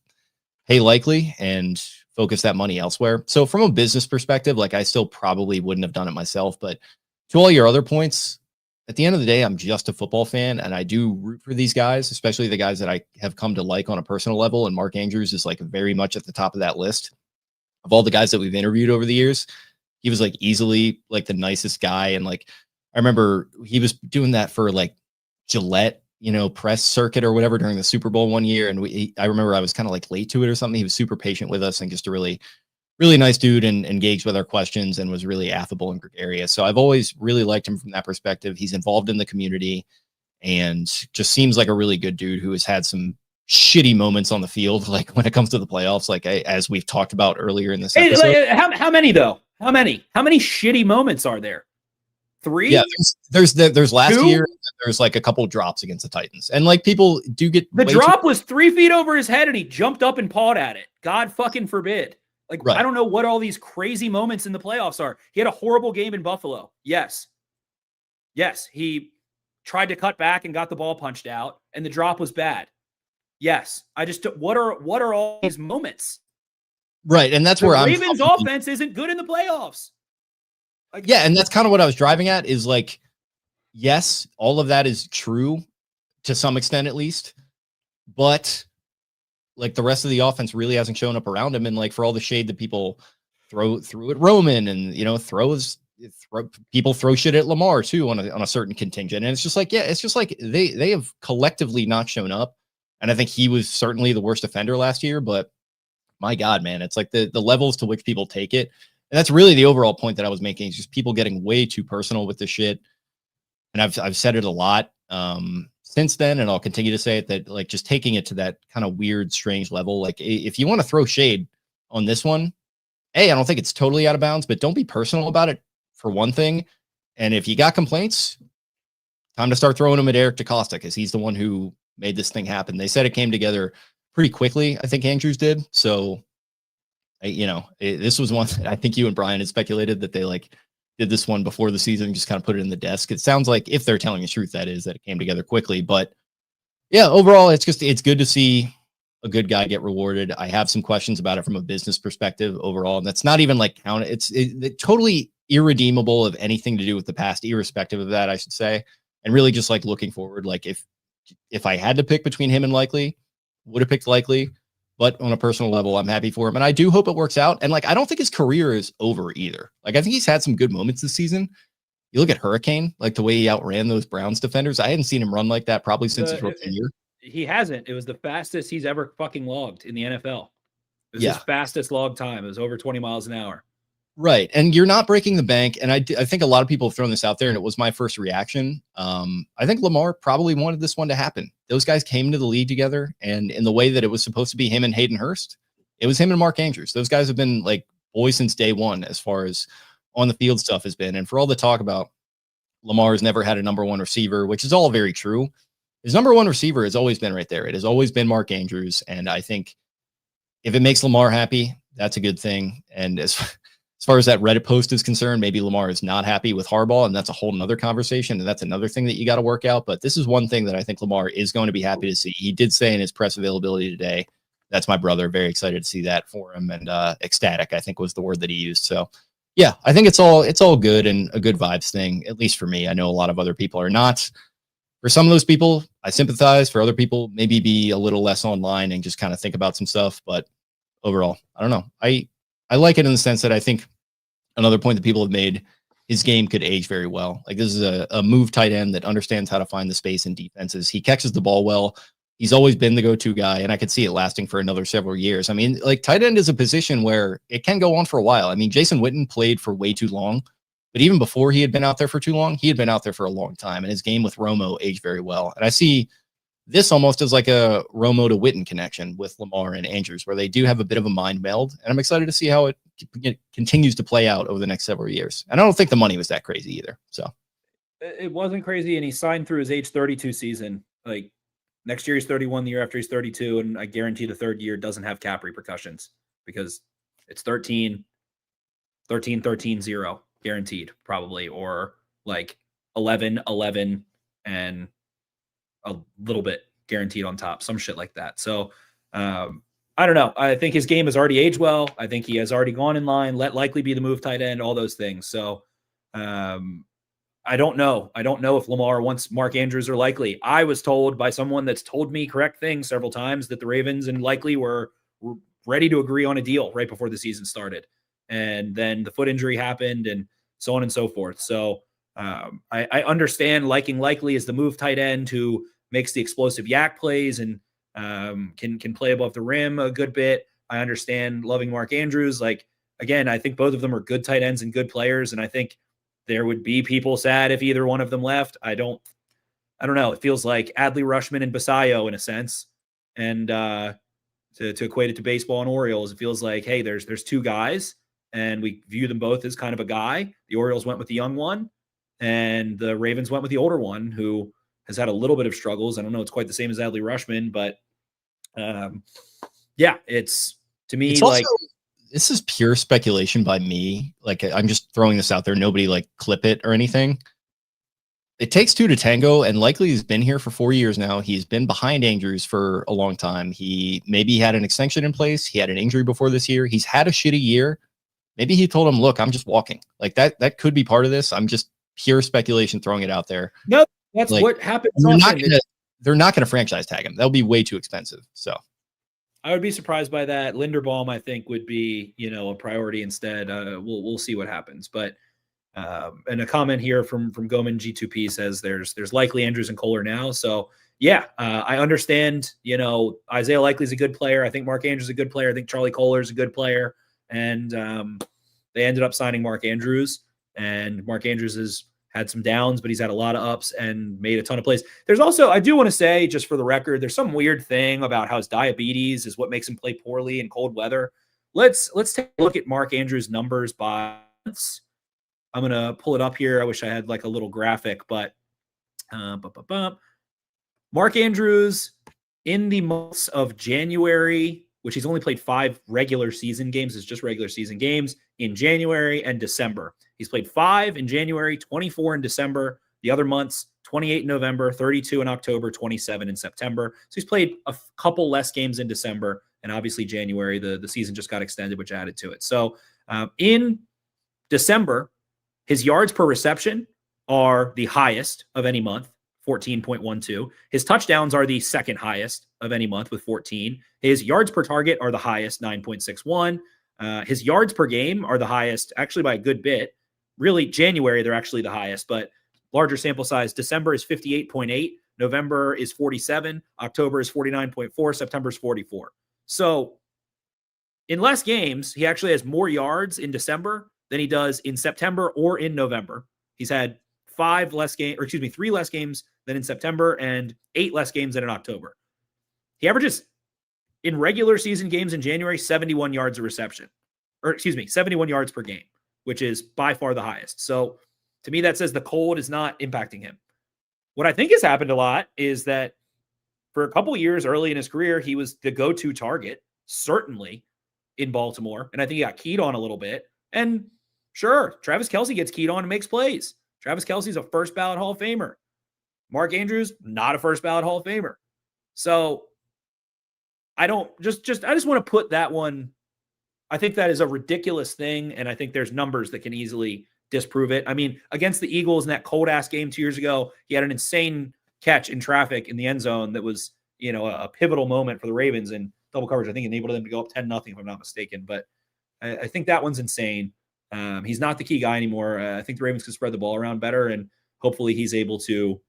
pay Likely and focus that money elsewhere. So from a business perspective, like I still probably wouldn't have done it myself. But to all your other points, at the end of the day, I'm just a football fan, and I do root for these guys, especially the guys that I have come to like on a personal level. And Mark Andrews is like very much at the top of that list of all the guys that we've interviewed over the years. He was like easily like the nicest guy. And like, I remember he was doing that for like Gillette, press circuit or whatever during the Super Bowl one year. And I remember I was kind of like late to it or something. He was super patient with us and just a really, really nice dude and engaged with our questions and was really affable and gregarious. So I've always really liked him from that perspective. He's involved in the community and just seems like a really good dude who has had some shitty moments on the field. Like when it comes to the playoffs, like as we've talked about earlier in this episode. How many though? How many shitty moments are there? 3? Yeah, there's last 2? year. There's like a couple drops against the Titans, and like people do get the drop was 3 feet over his head, and he jumped up and pawed at it. God fucking forbid. Like right. I don't know what all these crazy moments in the playoffs are. He had a horrible game in Buffalo. Yes, he tried to cut back and got the ball punched out, and the drop was bad. Yes, I just what are all these moments? Right, and that's where Ravens offense isn't good in the playoffs. Like, yeah, and that's kind of what I was driving at is like, yes, all of that is true to some extent at least, but like the rest of the offense really hasn't shown up around him. And like for all the shade that people throw at Roman and, people throw shit at Lamar too on a certain contingent. And it's just like, yeah, it's just like they have collectively not shown up. And I think he was certainly the worst offender last year, but my God, man, it's like the levels to which people take it. And that's really the overall point that I was making is just people getting way too personal with this shit. And I've said it a lot since then, and I'll continue to say it, that like just taking it to that kind of weird, strange level. Like if you want to throw shade on this one, I don't think it's totally out of bounds, but don't be personal about it for one thing. And if you got complaints, time to start throwing them at Eric DeCosta because he's the one who made this thing happen. They said it came together pretty quickly. I think Andrews did. So, this was one that I think you and Brian had speculated that they like did this one before the season, just kind of put it in the desk. It sounds like, if they're telling the truth, that is that it came together quickly. But yeah, overall, it's good to see a good guy get rewarded. I have some questions about it from a business perspective overall. And that's not even like it's totally irredeemable of anything to do with the past, irrespective of that, I should say. And really just like looking forward, like if I had to pick between him and Likely, would have picked Likely. But on a personal level, I'm happy for him. And I do hope it works out. And like, I don't think his career is over either. Like, I think he's had some good moments this season. You look at Hurricane, like the way he outran those Browns defenders. I hadn't seen him run like that probably since his rookie year. He hasn't. It was the fastest he's ever fucking logged in the NFL. It was his fastest log time. It was over 20 miles an hour. Right. And you're not breaking the bank. And I think a lot of people have thrown this out there, and it was my first reaction. I think Lamar probably wanted this one to happen. Those guys came to the league together, and in the way that it was supposed to be him and Hayden Hurst, it was him and Mark Andrews. Those guys have been like boys since day one as far as on the field stuff has been. And for all the talk about Lamar has never had a number one receiver, which is all very true, his number one receiver has always been right there. It has always been Mark Andrews. And I think if it makes Lamar happy, that's a good thing. And as far as that Reddit post is concerned, maybe Lamar is not happy with Harbaugh, and that's a whole nother conversation. And that's another thing that you got to work out. But this is one thing that I think Lamar is going to be happy to see. He did say in his press availability today, that's my brother, very excited to see that for him. And ecstatic, I think was the word that he used. So yeah, I think it's all good and a good vibes thing, at least for me. I know a lot of other people are not. For some of those people, I sympathize. For other people, maybe be a little less online and just kind of think about some stuff. But overall, I don't know. I like it in the sense that I think another point that people have made, his game could age very well. Like this is a move tight end that understands how to find the space in defenses. He catches the ball well. He's always been the go-to guy, and I could see it lasting for another several years. I mean, like tight end is a position where it can go on for a while. I mean, Jason Witten played for way too long, but even before he had been out there for too long, he had been out there for a long time, and his game with Romo aged very well. And I see this almost as like a Romo to Witten connection with Lamar and Andrews, where they do have a bit of a mind meld, and I'm excited to see how it continues to play out over the next several years. And I don't think the money was that crazy either. So it wasn't crazy. And he signed through his age 32 season. Like next year he's 31, the year after he's 32. And I guarantee the third year doesn't have cap repercussions because it's 13, 0 guaranteed probably, or like 11, and a little bit guaranteed on top, some shit like that. So I don't know. I think his game has already aged well. I think he has already gone in line, likely be the move tight end, all those things. So I don't know. I don't know if Lamar wants Mark Andrews or Likely. I was told by someone that's told me correct things several times that the Ravens and Likely were ready to agree on a deal right before the season started. And then the foot injury happened and so on and so forth. So I understand liking Likely as the move tight end who makes the explosive yak plays and can play above the rim a good bit. I understand loving Mark Andrews. Like, again, I think both of them are good tight ends and good players. And I think there would be people sad if either one of them left. I don't know. It feels like Adley Rushman and Basayo in a sense. And to equate it to baseball and Orioles, it feels like, hey, there's two guys and we view them both as kind of a guy. The Orioles went with the young one and the Ravens went with the older one who has had a little bit of struggles. I don't know. It's quite the same as Adley Rushman, but yeah, it's to me it's like also, this is pure speculation by me. Like I'm just throwing this out there. Nobody like clip it or anything. It takes two to tango, and Likely has been here for 4 years now. He's been behind Andrews for a long time. He maybe had an extension in place. He had an injury before this year. He's had a shitty year. Maybe he told him, look, I'm just walking. Like that could be part of this. I'm just pure speculation throwing it out there. No, that's like, what happens. They're not going to franchise tag him. That'll be way too expensive. So I would be surprised by that. Linderbaum, I think, would be, a priority instead. We'll see what happens. But and a comment here from Goman G2P says there's Likely, Andrews, and Kohler now. So yeah, I understand. Isaiah Likely's a good player. I think Mark Andrews is a good player. I think Charlie Kohler's a good player. And they ended up signing Mark Andrews. And Mark Andrews has had some downs, but he's had a lot of ups and made a ton of plays. There's also, I do want to say, just for the record, there's some weird thing about how his diabetes is what makes him play poorly in cold weather. Let's take a look at Mark Andrews' numbers by months. I'm going to pull it up here. I wish I had like a little graphic, but Mark Andrews in the months of January, which he's only played 5 regular season games. It's just regular season games in January and December. He's played 5 in January, 24 in December. The other months, 28 in November, 32 in October, 27 in September. So he's played a couple less games in December. And obviously January, the season just got extended, which added to it. So in December, his yards per reception are the highest of any month, 14.12. His touchdowns are the second highest of any month with 14. His yards per target are the highest, 9.61. His yards per game are the highest, actually by a good bit. Really, January, they're actually the highest, but larger sample size. December is 58.8. November is 47. October is 49.4. September is 44. So in less games, he actually has more yards in December than he does in September or in November. He's had 3 less games than in September and 8 less games than in October. He averages in regular season games in January, 71 yards a reception, 71 yards per game, which is by far the highest. So to me, that says the cold is not impacting him. What I think has happened a lot is that for a couple years early in his career, he was the go-to target, certainly in Baltimore. And I think he got keyed on a little bit. And sure, Travis Kelce gets keyed on and makes plays. Travis Kelce's a first ballot Hall of Famer. Mark Andrews, not a first ballot Hall of Famer. So I just want to put that one. I think that is a ridiculous thing. And I think there's numbers that can easily disprove it. I mean, against the Eagles in that cold ass game 2 years ago, he had an insane catch in traffic in the end zone. That was, a pivotal moment for the Ravens in double coverage. I think enabled them to go up 10-0 if I'm not mistaken, but I think that one's insane. He's not the key guy anymore. I think the Ravens can spread the ball around better, and hopefully he's able to,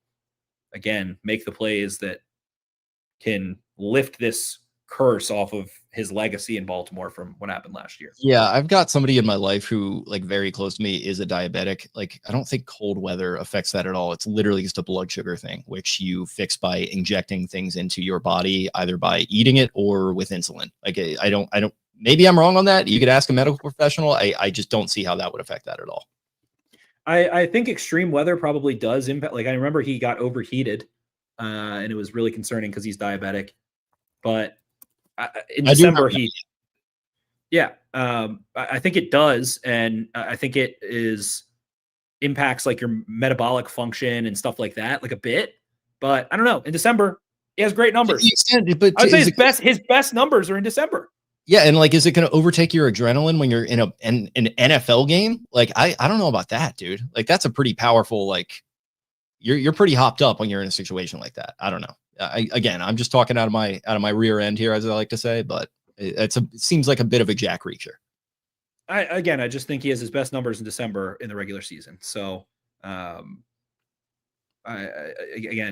again, make the plays that can lift this curse off of his legacy in Baltimore from what happened last year. Yeah, I've got somebody in my life who, like, very close to me is a diabetic. Like, I don't think cold weather affects that at all. It's literally just a blood sugar thing, which you fix by injecting things into your body, either by eating it or with insulin. Like, I don't Maybe I'm wrong on that. You could ask a medical professional. I just don't see how that would affect that at all. I think extreme weather probably does impact. Like I remember he got overheated, and it was really concerning because he's diabetic. But in December, I think it does, and I think it impacts like your metabolic function and stuff like that, like a bit. But I don't know. In December, he has great numbers. But I would say his best numbers are in December. Yeah, and like, is it going to overtake your adrenaline when you're in an NFL game? Like, I don't know about that, dude. Like, that's a pretty powerful. Like, you're pretty hopped up when you're in a situation like that. I don't know. I'm just talking out of my rear end here, as I like to say, but it seems like a bit of a jack reacher. I just think he has his best numbers in December in the regular season. So, again,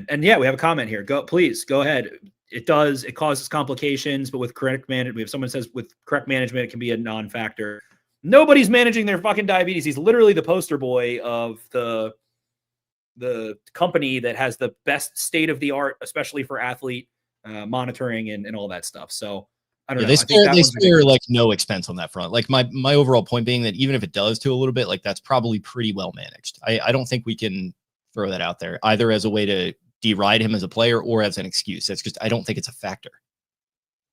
and yeah, we have a comment here. Please go ahead. It causes complications, but with correct management, if someone says with correct management, it can be a non-factor. Nobody's managing their fucking diabetes. He's literally the poster boy of the company that has the best state of the art, especially for athlete monitoring and all that stuff. So I don't know. They spare like no expense on that front. Like my overall point being that even if it does to a little bit, like that's probably pretty well managed. I don't think we can throw that out there either as a way to deride him as a player or as an excuse. That's just, I don't think it's a factor.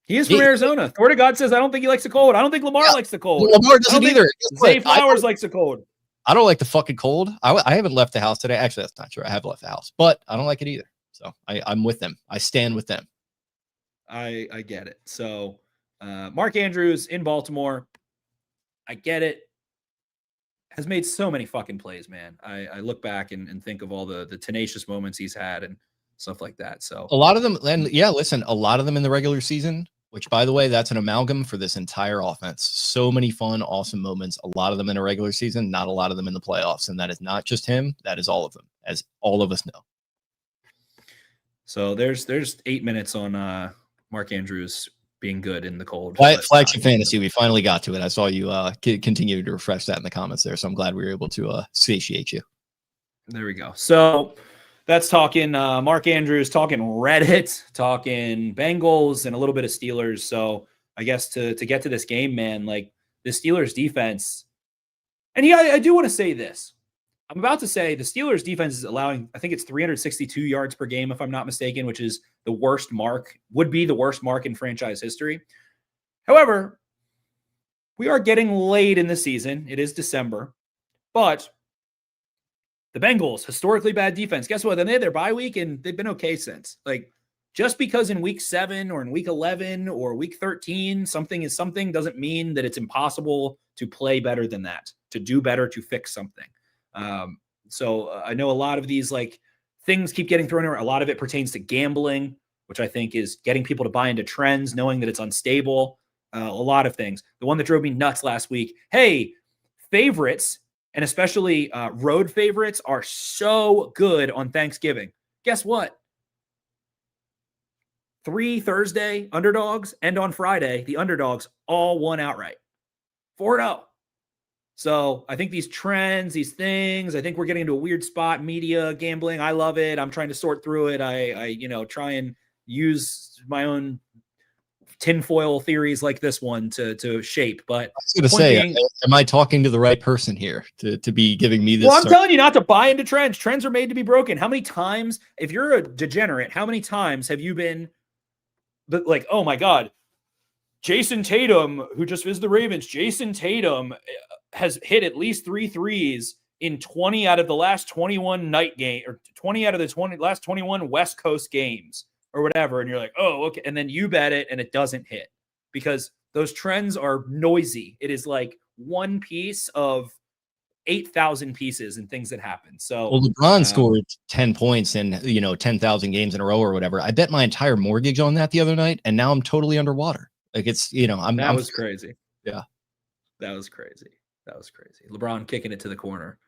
He is from Arizona. Thor to God says, I don't think he likes the cold. I don't think Lamar likes the cold. Lamar doesn't either. Zay Flowers likes the cold. I don't like the fucking cold. I haven't left the house today. Actually, that's not true. I have left the house, but I don't like it either. So I'm with them. I stand with them. I get it. So Mark Andrews in Baltimore, I get it. Has made so many fucking plays, man. I look back and think of all the tenacious moments he's had and stuff like that. So a lot of them, and yeah, listen, a lot of them in the regular season, which by the way, that's an amalgam for this entire offense. So many fun, awesome moments. A lot of them in a regular season, not a lot of them in the playoffs. And that is not just him. That is all of them, as all of us know. So there's 8 minutes on Mark Andrews being good in the cold. Flagship fantasy. We finally got to it. I saw you continue to refresh that in the comments there. So I'm glad we were able to satiate you. There we go. So that's talking Mark Andrews, talking Reddit, talking Bengals, and a little bit of Steelers. So I guess to get to this game, man, like the Steelers defense. And yeah, I do want to say this. I'm about to say the Steelers defense is allowing, I think it's 362 yards per game, if I'm not mistaken, which is the worst mark, would be the worst mark in franchise history. However, we are getting late in the season. It is December, but the Bengals, historically bad defense. Guess what? Then they had their bye week and they've been okay since. Like, just because in week 7 or in week 11 or week 13, something is something doesn't mean that it's impossible to play better than that, to do better, to fix something. So I know a lot of these like things keep getting thrown around. A lot of it pertains to gambling, which I think is getting people to buy into trends, knowing that it's unstable. A lot of things. The one that drove me nuts last week. Hey, favorites, and especially road favorites, are so good on Thanksgiving. Guess what? 3 Thursday underdogs, and on Friday, the underdogs all won outright. 4-0. So I think these trends, these things, I think we're getting into a weird spot. Media, gambling, I love it. I'm trying to sort through it. I try and use my own tinfoil theories like this one to shape. But I was going to say, am I talking to the right person here to be giving me this? Well, I'm telling you not to buy into trends. Trends are made to be broken. How many times, if you're a degenerate, how many times have you been like, oh my God, Jason Tatum, who just visited the Ravens, Jason Tatum has hit at least 3 threes in 20 out of the last 21 night game, or 20 out of the last 21 West Coast games or whatever. And you're like, oh, okay. And then you bet it and it doesn't hit because those trends are noisy. It is like one piece of 8,000 pieces and things that happen. So LeBron scored 10 points in, 10,000 games in a row or whatever. I bet my entire mortgage on that the other night. And now I'm totally underwater. Like it's, that was crazy. Yeah. That was crazy. LeBron kicking it to the corner.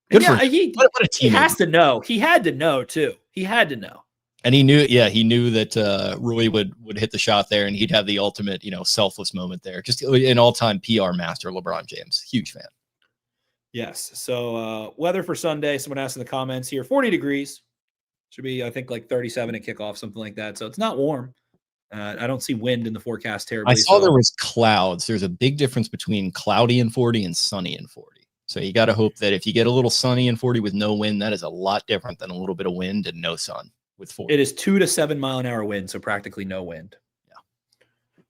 Good yeah, for him. What a team. He has to know. He had to know too. He had to know. And he knew that Rui would hit the shot there and he'd have the ultimate, selfless moment there. Just an all-time PR master, LeBron James. Huge fan. Yes. So weather for Sunday, someone asked in the comments here, 40 degrees. Should be, I think, like 37 at kickoff, something like that. So it's not warm. I don't see wind in the forecast terribly. I saw there was clouds. There's a big difference between cloudy and 40 and sunny and 40. So you got to hope that if you get a little sunny and 40 with no wind, that is a lot different than a little bit of wind and no sun with 40. It is 2 to 7 mile an hour wind, so practically no wind. Yeah.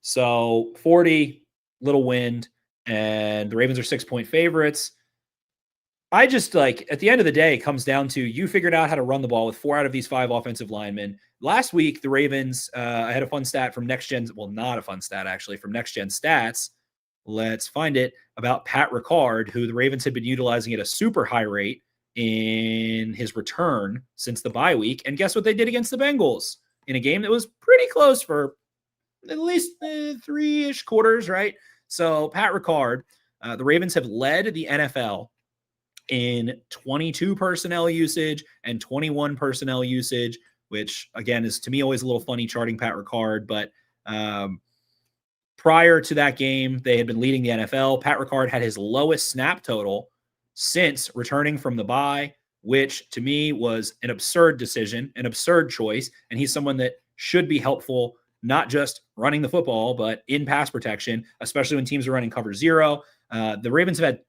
So 40, little wind, and the Ravens are 6-point favorites. I just like at the end of the day, it comes down to you figured out how to run the ball with 4 out of these 5 offensive linemen. Last week, the Ravens, I had a fun stat from Next Gen. Well, not a fun stat, actually, from Next Gen Stats. Let's find it about Pat Ricard, who the Ravens had been utilizing at a super high rate in his return since the bye week. And guess what they did against the Bengals in a game that was pretty close for at least 3-ish quarters, right? So Pat Ricard, the Ravens have led the NFL in 22 personnel usage and 21 personnel usage, which again is to me always a little funny charting Pat Ricard. But prior to that game, they had been leading the NFL. Pat Ricard had his lowest snap total since returning from the bye, which to me was an absurd decision, an absurd choice. And he's someone that should be helpful, not just running the football, but in pass protection, especially when teams are running cover zero. The Ravens have had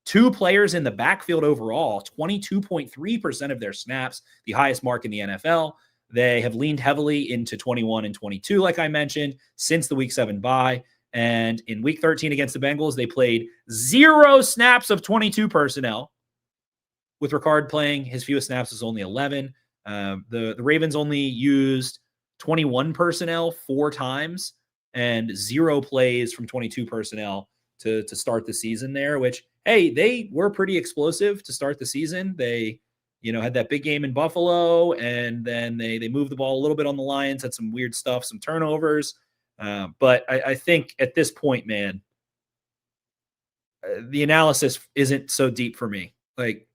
2 players in the backfield overall, 22.3% of their snaps, the highest mark in the NFL. They have leaned heavily into 21 and 22, like I mentioned, since the week 7 bye. And in week 13 against the Bengals, they played 0 snaps of 22 personnel, with Ricard playing his fewest snaps was only 11. The Ravens only used 21 personnel 4 times and 0 plays from 22 personnel to start the season there, which, hey, they were pretty explosive to start the season. They, had that big game in Buffalo, and then they moved the ball a little bit on the Lions, had some weird stuff, some turnovers. But I think at this point, man, the analysis isn't so deep for me. Like,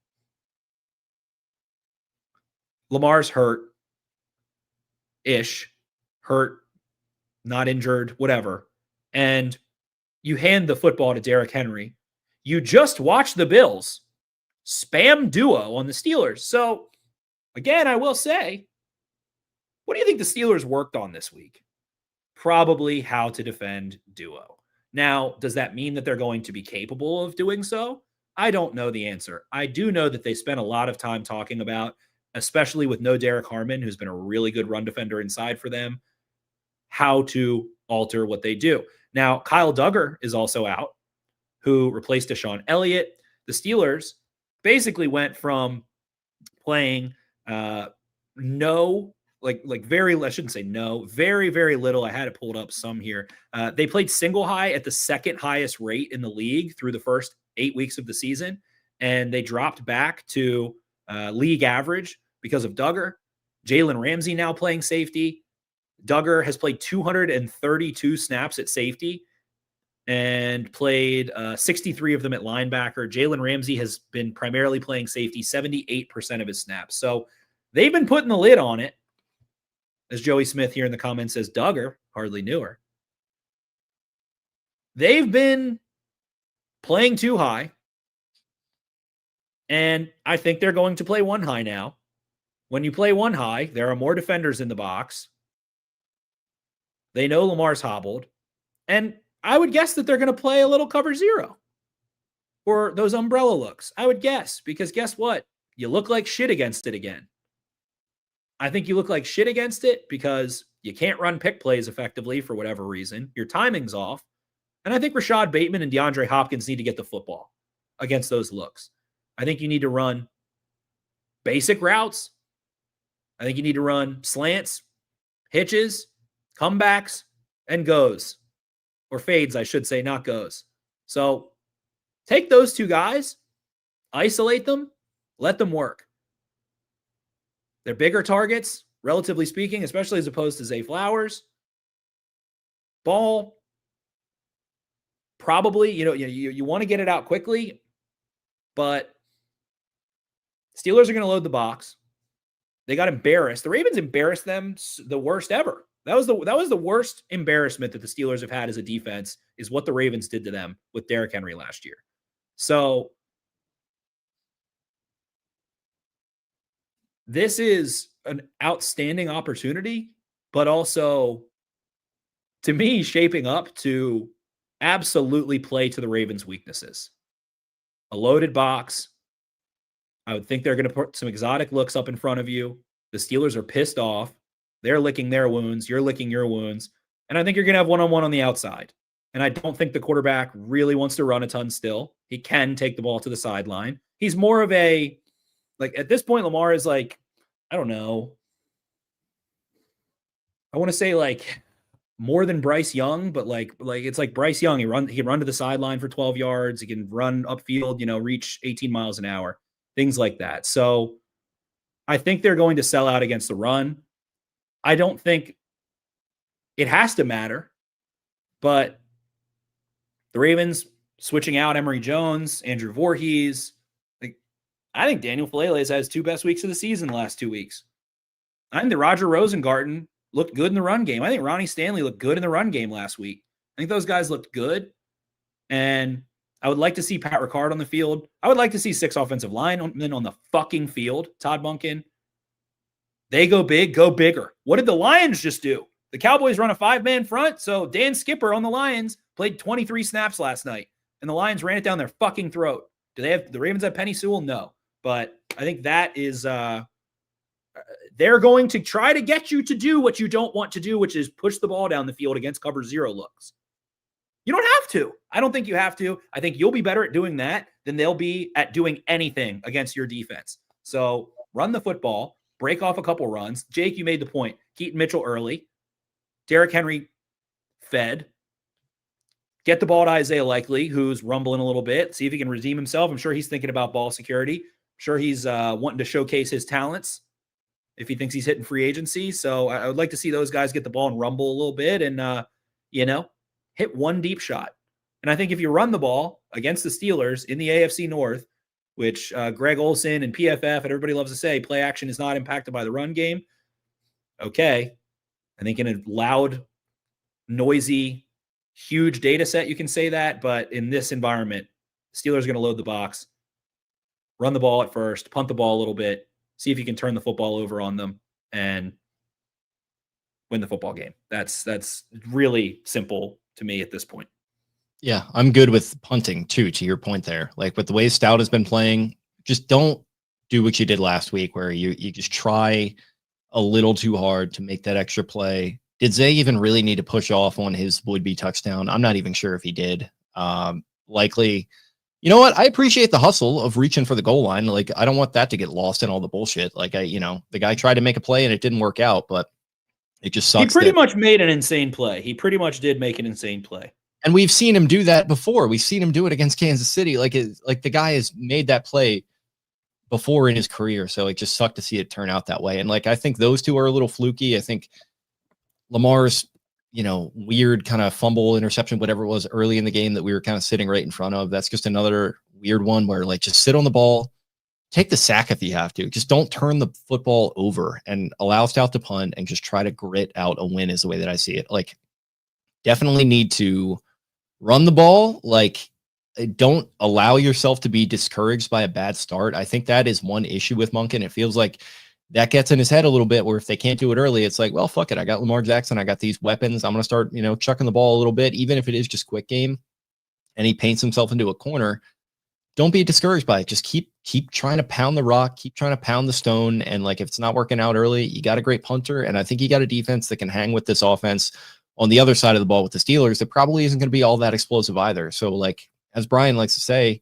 Lamar's hurt-ish, hurt, not injured, whatever. And you hand the football to Derrick Henry. You just watched the Bills spam duo on the Steelers. So, again, I will say, what do you think the Steelers worked on this week? Probably how to defend duo. Now, does that mean that they're going to be capable of doing so? I don't know the answer. I do know that they spent a lot of time talking about, especially with no Derek Harmon, who's been a really good run defender inside for them, how to alter what they do. Now, Kyle Duggar is also out, who replaced Deshaun Elliott. The Steelers basically went from playing very, very little. I had it pulled up some here. They played single high at the second highest rate in the league through the first 8 weeks of the season, and they dropped back to league average because of Duggar. Jalen Ramsey now playing safety. Duggar has played 232 snaps at safety and played 63 of them at linebacker. Jalen Ramsey has been primarily playing safety 78% of his snaps. So they've been putting the lid on it. As Joey Smith here in the comments says, Duggar, hardly knew her. They've been playing 2 high, and I think they're going to play 1 high now. When you play 1 high, there are more defenders in the box. They know Lamar's hobbled, and I would guess that they're going to play a little cover zero or those umbrella looks. I would guess, because guess what? You look like shit against it again. I think you look like shit against it because you can't run pick plays effectively for whatever reason. Your timing's off. And I think Rashad Bateman and DeAndre Hopkins need to get the football against those looks. I think you need to run basic routes. I think you need to run slants, hitches, comebacks, and goes. Or fades, I should say, not goes. So take those 2 guys, isolate them, let them work. They're bigger targets, relatively speaking, especially as opposed to Zay Flowers. Ball, probably, you want to get it out quickly, but Steelers are going to load the box. They got embarrassed. The Ravens embarrassed them the worst ever. That was the worst embarrassment that the Steelers have had as a defense, is what the Ravens did to them with Derrick Henry last year. So this is an outstanding opportunity, but also to me, shaping up to absolutely play to the Ravens' weaknesses. A loaded box. I would think they're going to put some exotic looks up in front of you. The Steelers are pissed off. They're licking their wounds. You're licking your wounds. And I think you're going to have one-on-one on the outside. And I don't think the quarterback really wants to run a ton still. He can take the ball to the sideline. He's more of a, like, at this point, Lamar is like, I don't know. I want to say like more than Bryce Young, but like it's like Bryce Young. He can run to the sideline for 12 yards. He can run upfield, reach 18 miles an hour, things like that. So I think they're going to sell out against the run. I don't think it has to matter, but the Ravens switching out Emory Jones, Andrew Voorhees. Like, I think Daniel Faleles has 2 best weeks of the season the last 2 weeks. I think that Roger Rosengarten looked good in the run game. I think Ronnie Stanley looked good in the run game last week. I think those guys looked good. And I would like to see Pat Ricard on the field. I would like to see 6 offensive linemen on the fucking field. Todd Monken. They go big, go bigger. What did the Lions just do? The Cowboys run a 5-man front, so Dan Skipper on the Lions played 23 snaps last night, and the Lions ran it down their fucking throat. Do the Ravens have Penny Sewell? No. But I think that is they're going to try to get you to do what you don't want to do, which is push the ball down the field against cover 0 looks. You don't have to. I don't think you have to. I think you'll be better at doing that than they'll be at doing anything against your defense. So run the football, break off a couple runs. Jake, you made the point. Keaton Mitchell early. Derrick Henry fed. Get the ball to Isaiah Likely, who's rumbling a little bit. See if he can redeem himself. I'm sure he's thinking about ball security. I'm sure he's wanting to showcase his talents if he thinks he's hitting free agency. So I would like to see those guys get the ball and rumble a little bit and, hit one deep shot. And I think if you run the ball against the Steelers in the AFC North, which Greg Olson and PFF and everybody loves to say, play action is not impacted by the run game. Okay. I think in a loud, noisy, huge data set, you can say that. But in this environment, the Steelers are going to load the box, run the ball at first, punt the ball a little bit, see if you can turn the football over on them and win the football game. That's really simple to me at this point. Yeah, I'm good with punting too, to your point there. Like with the way Stout has been playing, just don't do what you did last week where you just try a little too hard to make that extra play. Did Zay even really need to push off on his would-be touchdown? I'm not even sure if he did. Likely, you know what? I appreciate the hustle of reaching for the goal line. Like, I don't want that to get lost in all the bullshit. Like, the guy tried to make a play and it didn't work out, but it just sucks. He pretty much made an insane play. He pretty much did make an insane play. And we've seen him do that before. We've seen him do it against Kansas City. Like the guy has made that play before in his career. So it just sucked to see it turn out that way. And like, I think those two are a little fluky. I think Lamar's, weird kind of fumble, interception, whatever it was early in the game that we were kind of sitting right in front of. That's just another weird one where like, just sit on the ball, take the sack if you have to. Just don't turn the football over and allow Stout to punt and just try to grit out a win is the way that I see it. Like, definitely need to run the ball. Like, don't allow yourself to be discouraged by a bad start. I think that is one issue with Monken. It feels like that gets in his head a little bit where if they can't do it early, it's like, well, fuck it. I got Lamar Jackson. I got these weapons. I'm going to start, chucking the ball a little bit, even if it is just quick game and he paints himself into a corner. Don't be discouraged by it. Just keep trying to pound the rock, keep trying to pound the stone. And like, if it's not working out early, you got a great punter. And I think you got a defense that can hang with this offense on the other side of the ball with the Steelers. That probably isn't going to be all that explosive either. So like, as Brian likes to say,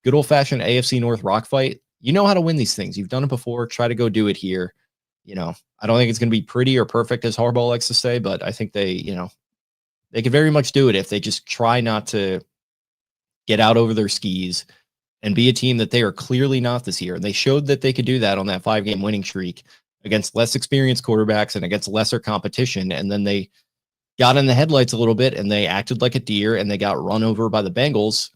good old fashioned AFC North rock fight. You know how to win these things. You've done it before. Try to go do it here. I don't think it's going to be pretty or perfect, as Harbaugh likes to say, but I think they could very much do it if they just try not to get out over their skis and be a team that they are clearly not this year. And they showed that they could do that on that 5-game winning streak against less experienced quarterbacks and against lesser competition. And then they got in the headlights a little bit and they acted like a deer and they got run over by the Bengals.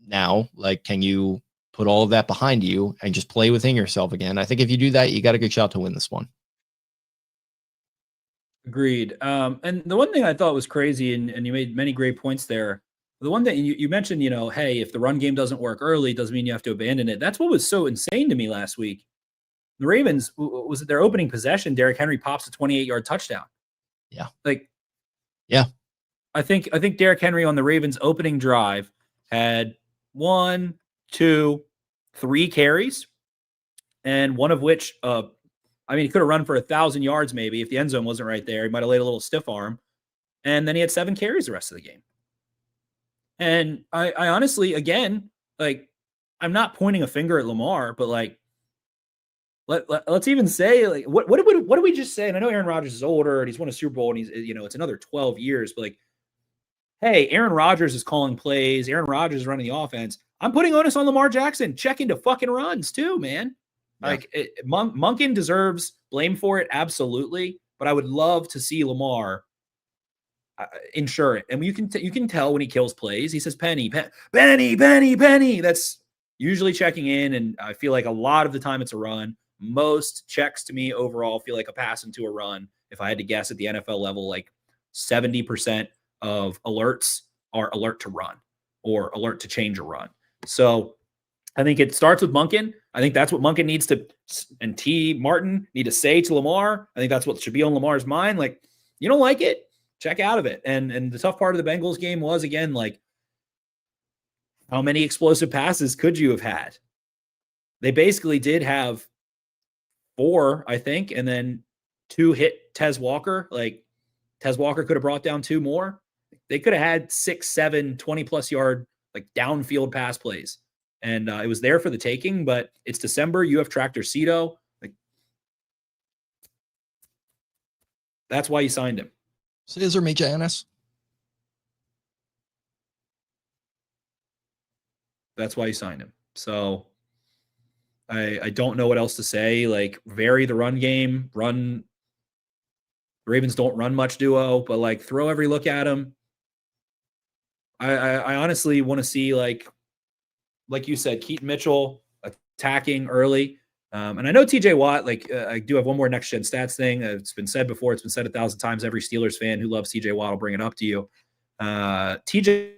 Now, like, can you put all of that behind you and just play within yourself again? I think if you do that, you got a good shot to win this one. Agreed. And the one thing I thought was crazy, and you made many great points there. The one thing you mentioned, hey, if the run game doesn't work early, it doesn't mean you have to abandon it. That's what was so insane to me last week. The Ravens, was it their opening possession? Derrick Henry pops a 28-yard touchdown. Yeah. Like, Yeah. I think Derrick Henry on the Ravens opening drive had 1, 2, 3 carries, and one of which, he could have run for 1,000 yards maybe if the end zone wasn't right there. He might have laid a little stiff arm, and then he had 7 carries the rest of the game. And I honestly, again, like, I'm not pointing a finger at Lamar, but like, let's even say, like, what did we just say? And I know Aaron Rodgers is older and he's won a Super Bowl and he's, it's another 12 years, but like, hey, Aaron Rodgers is calling plays. Aaron Rodgers is running the offense. I'm putting onus on Lamar Jackson, checking to fucking runs too, man. Yeah. Like, Monken deserves blame for it, absolutely. But I would love to see Lamar ensure it. And you can tell when he kills plays. He says, Penny. That's usually checking in, and I feel like a lot of the time it's a run. Most checks to me overall feel like a pass into a run. If I had to guess at the NFL level, like 70% of alerts are alert to run or alert to change a run. So I think it starts with Monken. I think that's what Monken needs to, and T. Martin need to say to Lamar. I think that's what should be on Lamar's mind. Like, you don't like it, check out of it. And the tough part of the Bengals game was, again, like, how many explosive passes could you have had? They basically did have 4, I think, and then 2 hit Tez Walker. Like, Tez Walker could have brought down 2 more. They could have had 6, 7, 20-plus yard, like, downfield pass plays. And it was there for the taking, but it's December. You have Tractor Cito. Like, that's why you signed him. Cesar Janis. That's why you signed him. So I don't know what else to say. Like, vary the run game. The Ravens don't run much duo, but like, throw every look at him. I honestly want to see, like you said, Keaton Mitchell attacking early. And I know TJ Watt, like, I do have one more next gen stats thing. It's been said before. It's been said 1,000 times. Every Steelers fan who loves TJ Watt will bring it up to you. TJ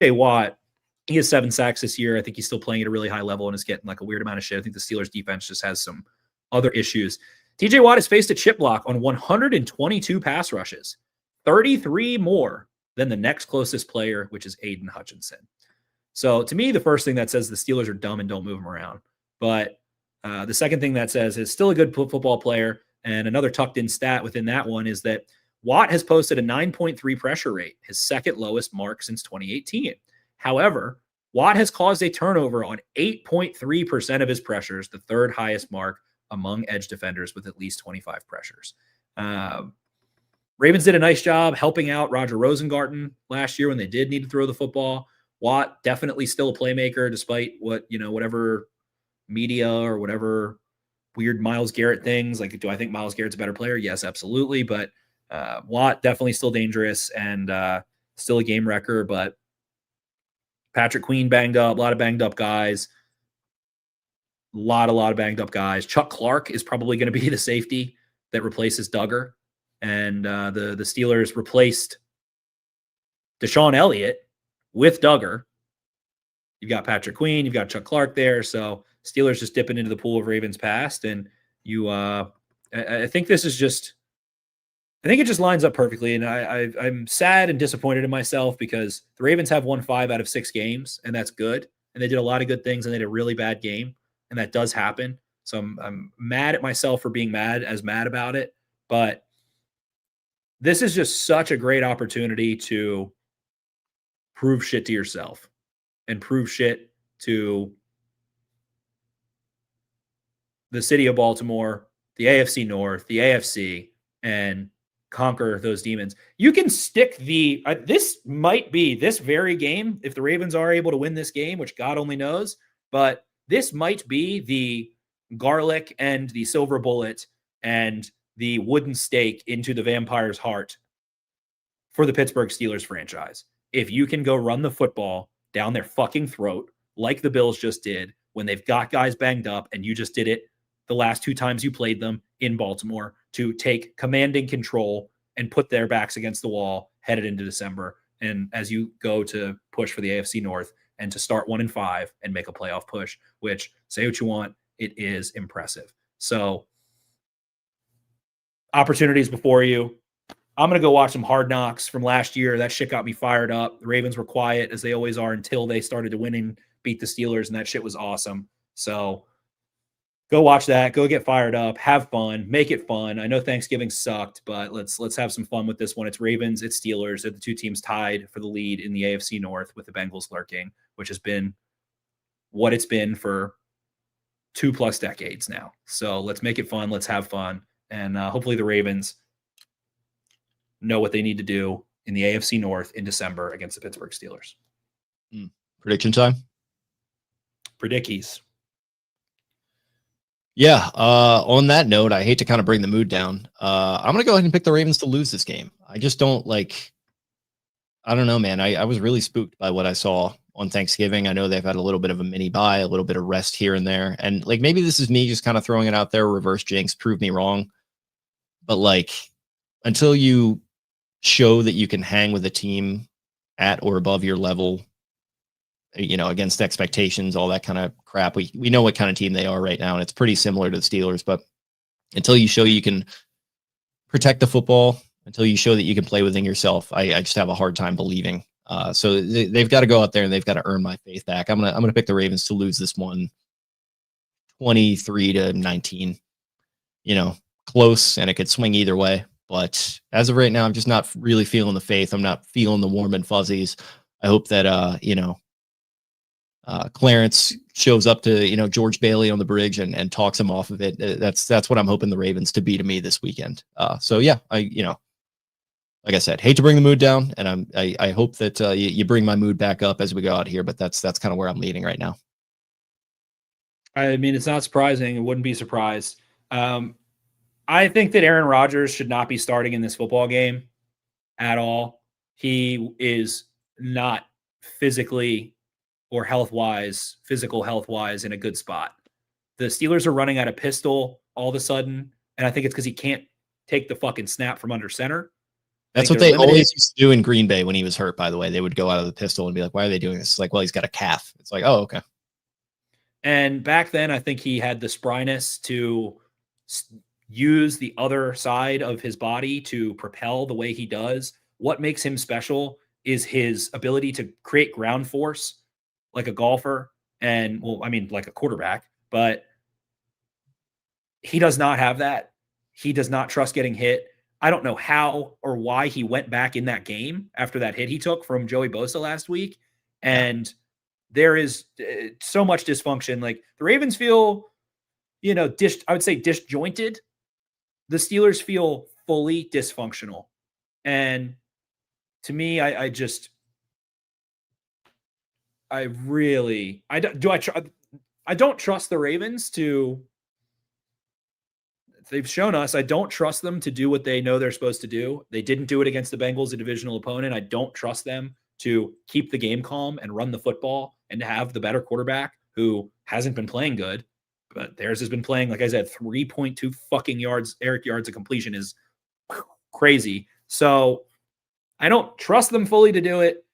Watt, he has 7 sacks this year. I think he's still playing at a really high level and is getting like a weird amount of shit. I think the Steelers defense just has some other issues. TJ Watt has faced a chip block on 122 pass rushes, 33 more than the next closest player, which is Aiden Hutchinson. So to me, the first thing that says the Steelers are dumb and don't move him around. But the second thing that says is still a good football player. And another tucked in stat within that one is that Watt has posted a 9.3 pressure rate, his second lowest mark since 2018. However, Watt has caused a turnover on 8.3% of his pressures, the third highest mark among edge defenders with at least 25 pressures. Ravens did a nice job helping out Roger Rosengarten last year when they did need to throw the football. Watt definitely still a playmaker, despite whatever media or whatever weird Myles Garrett things. Like, do I think Myles Garrett's a better player? Yes, absolutely. But Watt definitely still dangerous and still a game wrecker. But Patrick Queen banged up, a lot of banged up guys. A lot of banged up guys. Chuck Clark is probably going to be the safety that replaces Duggar. And the Steelers replaced Deshaun Elliott with Duggar. You've got Patrick Queen, you've got Chuck Clark there. So Steelers just dipping into the pool of Ravens past. And I think this is just, I think it just lines up perfectly. And I'm sad and disappointed in myself because the Ravens have won 5 out of 6 games, and that's good. And they did a lot of good things, and they did a really bad game. And that does happen. So I'm mad at myself for being mad about it. But this is just such a great opportunity to prove shit to yourself and prove shit to the city of Baltimore, the AFC North, the AFC, and conquer those demons. You can stick this might be this very game, if the Ravens are able to win this game, which God only knows, but this might be the garlic and the silver bullet and the wooden stake into the vampire's heart for the Pittsburgh Steelers franchise. If you can go run the football down their fucking throat, like the Bills just did when they've got guys banged up, and you just did it the last 2 times you played them in Baltimore to take commanding control and put their backs against the wall headed into December. And as you go to push for the AFC North and to start 1-5 and make a playoff push, which, say what you want, it is impressive. So opportunities before you. I'm going to go watch some Hard Knocks from last year. That shit got me fired up. The Ravens were quiet, as they always are, until they started to win and beat the Steelers, and that shit was awesome. So go watch that. Go get fired up. Have fun. Make it fun. I know Thanksgiving sucked, but let's have some fun with this one. It's Ravens. It's Steelers. They're the two teams tied for the lead in the AFC North, with the Bengals lurking, which has been what it's been for 2+ decades now. So let's make it fun. Let's have fun. And hopefully the Ravens know what they need to do in the AFC North in December against the Pittsburgh Steelers. Prediction time? Predickies. Yeah. On that note, I hate to kind of bring the mood down. I'm going to go ahead and pick the Ravens to lose this game. I just don't I don't know, man. I was really spooked by what I saw on Thanksgiving. I know they've had a little bit of a mini bye, a little bit of rest here and there. And maybe this is me just kind of throwing it out there, reverse jinx, prove me wrong. But until you show that you can hang with a team at or above your level, against expectations, all that kind of crap. We know what kind of team they are right now, and it's pretty similar to the Steelers. But until you show you can protect the football, until you show that you can play within yourself, I just have a hard time believing. So they've got to go out there and they've got to earn my faith back. I'm gonna pick the Ravens to lose this one, 23-19. Close, and it could swing either way. But as of right now, I'm just not really feeling the faith. I'm not feeling the warm and fuzzies. I hope that Clarence shows up to George Bailey on the bridge and talks him off of it. That's what I'm hoping the Ravens to be to me this weekend. So yeah, like I said, hate to bring the mood down, and I hope that you bring my mood back up as we go out here. But that's kind of where I'm leading right now. I mean, it's not surprising. I wouldn't be surprised. I think that Aaron Rodgers should not be starting in this football game at all. He is not physically or physical health-wise in a good spot. The Steelers are running out of pistol all of a sudden, and I think it's because he can't take the fucking snap from under center. That's what they always used to do in Green Bay when he was hurt, by the way. They would go out of the pistol and be like, why are they doing this? It's well, he's got a calf. It's oh, okay. And back then, I think he had the spryness to use the other side of his body to propel the way he does. What makes him special is his ability to create ground force like a golfer and, like a quarterback, but he does not have that. He does not trust getting hit. I don't know how or why he went back in that game after that hit he took from Joey Bosa last week. And there is so much dysfunction. The Ravens feel, I would say disjointed. The Steelers feel fully dysfunctional. And to me, I don't trust the Ravens to. They've shown us I don't trust them to do what they know they're supposed to do. They didn't do it against the Bengals, a divisional opponent. I don't trust them to keep the game calm and run the football and to have the better quarterback who hasn't been playing good, but theirs has been playing, like I said, 3.2 fucking yards. Eric yards of completion is crazy. So I don't trust them fully to do it.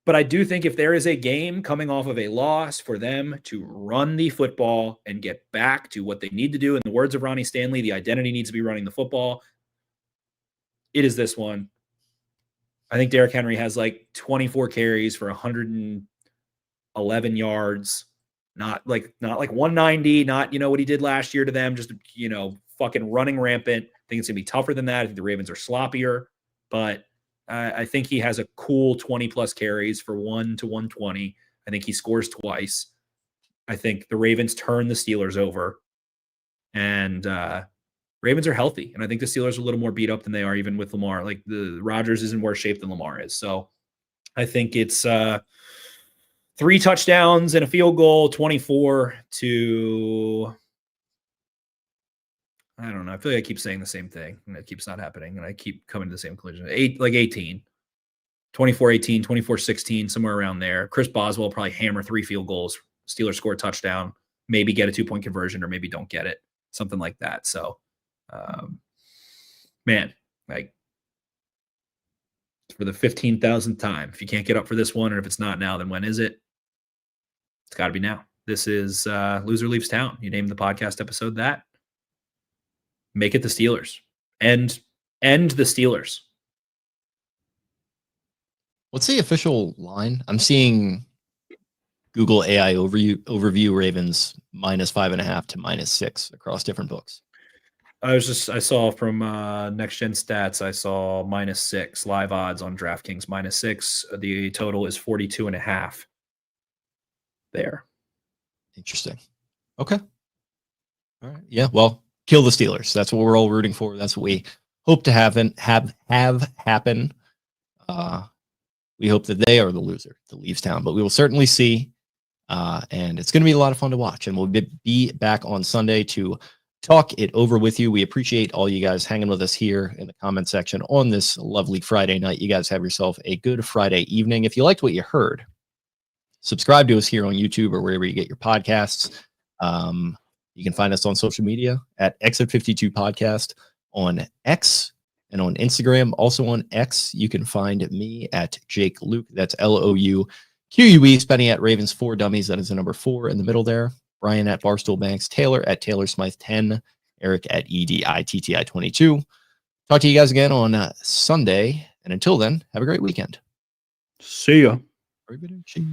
But I do think if there is a game coming off of a loss for them to run the football and get back to what they need to do, in the words of Ronnie Stanley, the identity needs to be running the football. It is this one. I think Derrick Henry has 24 carries for 111 yards. Not like 190, not, what he did last year to them, just, fucking running rampant. I think it's going to be tougher than that. I think the Ravens are sloppier, but I think he has a cool 20+ carries for 1 to 120. I think he scores twice. I think the Ravens turn the Steelers over, and Ravens are healthy. And I think the Steelers are a little more beat up than they are even with Lamar. The Rodgers is in worse shape than Lamar is. So I think it's 3 touchdowns and a field goal, 24 to, I don't know. I feel like I keep saying the same thing and it keeps not happening. And I keep coming to the same conclusion. 18, 24-18, 24-16, somewhere around there. Chris Boswell probably hammer 3 field goals. Steelers score a touchdown, maybe get a 2-point conversion or maybe don't get it. Something like that. So, man, for the 15,000th time, if you can't get up for this one, or if it's not now, then when is it? It's got to be now. This is Loser Leaves Town. You named the podcast episode that. Make it the Steelers. End and the Steelers. What's the official line? I'm seeing Google AI overview Ravens -5.5 to -6 across different books. I saw from Next Gen Stats, I saw -6 live odds on DraftKings -6. The total is 42.5. There. Interesting. Okay. All right. Yeah. Well, kill the Steelers. That's what we're all rooting for. That's what we hope to have happen. We hope that they are the loser, the Leaves Town, but we will certainly see. And it's going to be a lot of fun to watch. And we'll be back on Sunday to talk it over with you. We appreciate all you guys hanging with us here in the comment section on this lovely Friday night. You guys have yourself a good Friday evening. If you liked what you heard, subscribe to us here on YouTube or wherever you get your podcasts. You can find us on social media at Exit 52 Podcast on X and on Instagram. Also on X, you can find me at Jake Louque. That's LOUQUE. Spenny at Ravens 4 Dummies. That is the number 4 in the middle there. Brian at Barstool Banks. Taylor at Taylor Smythe 10. Eric at EDITTI 22. Talk to you guys again on Sunday. And until then, have a great weekend. See ya. Arrivederci.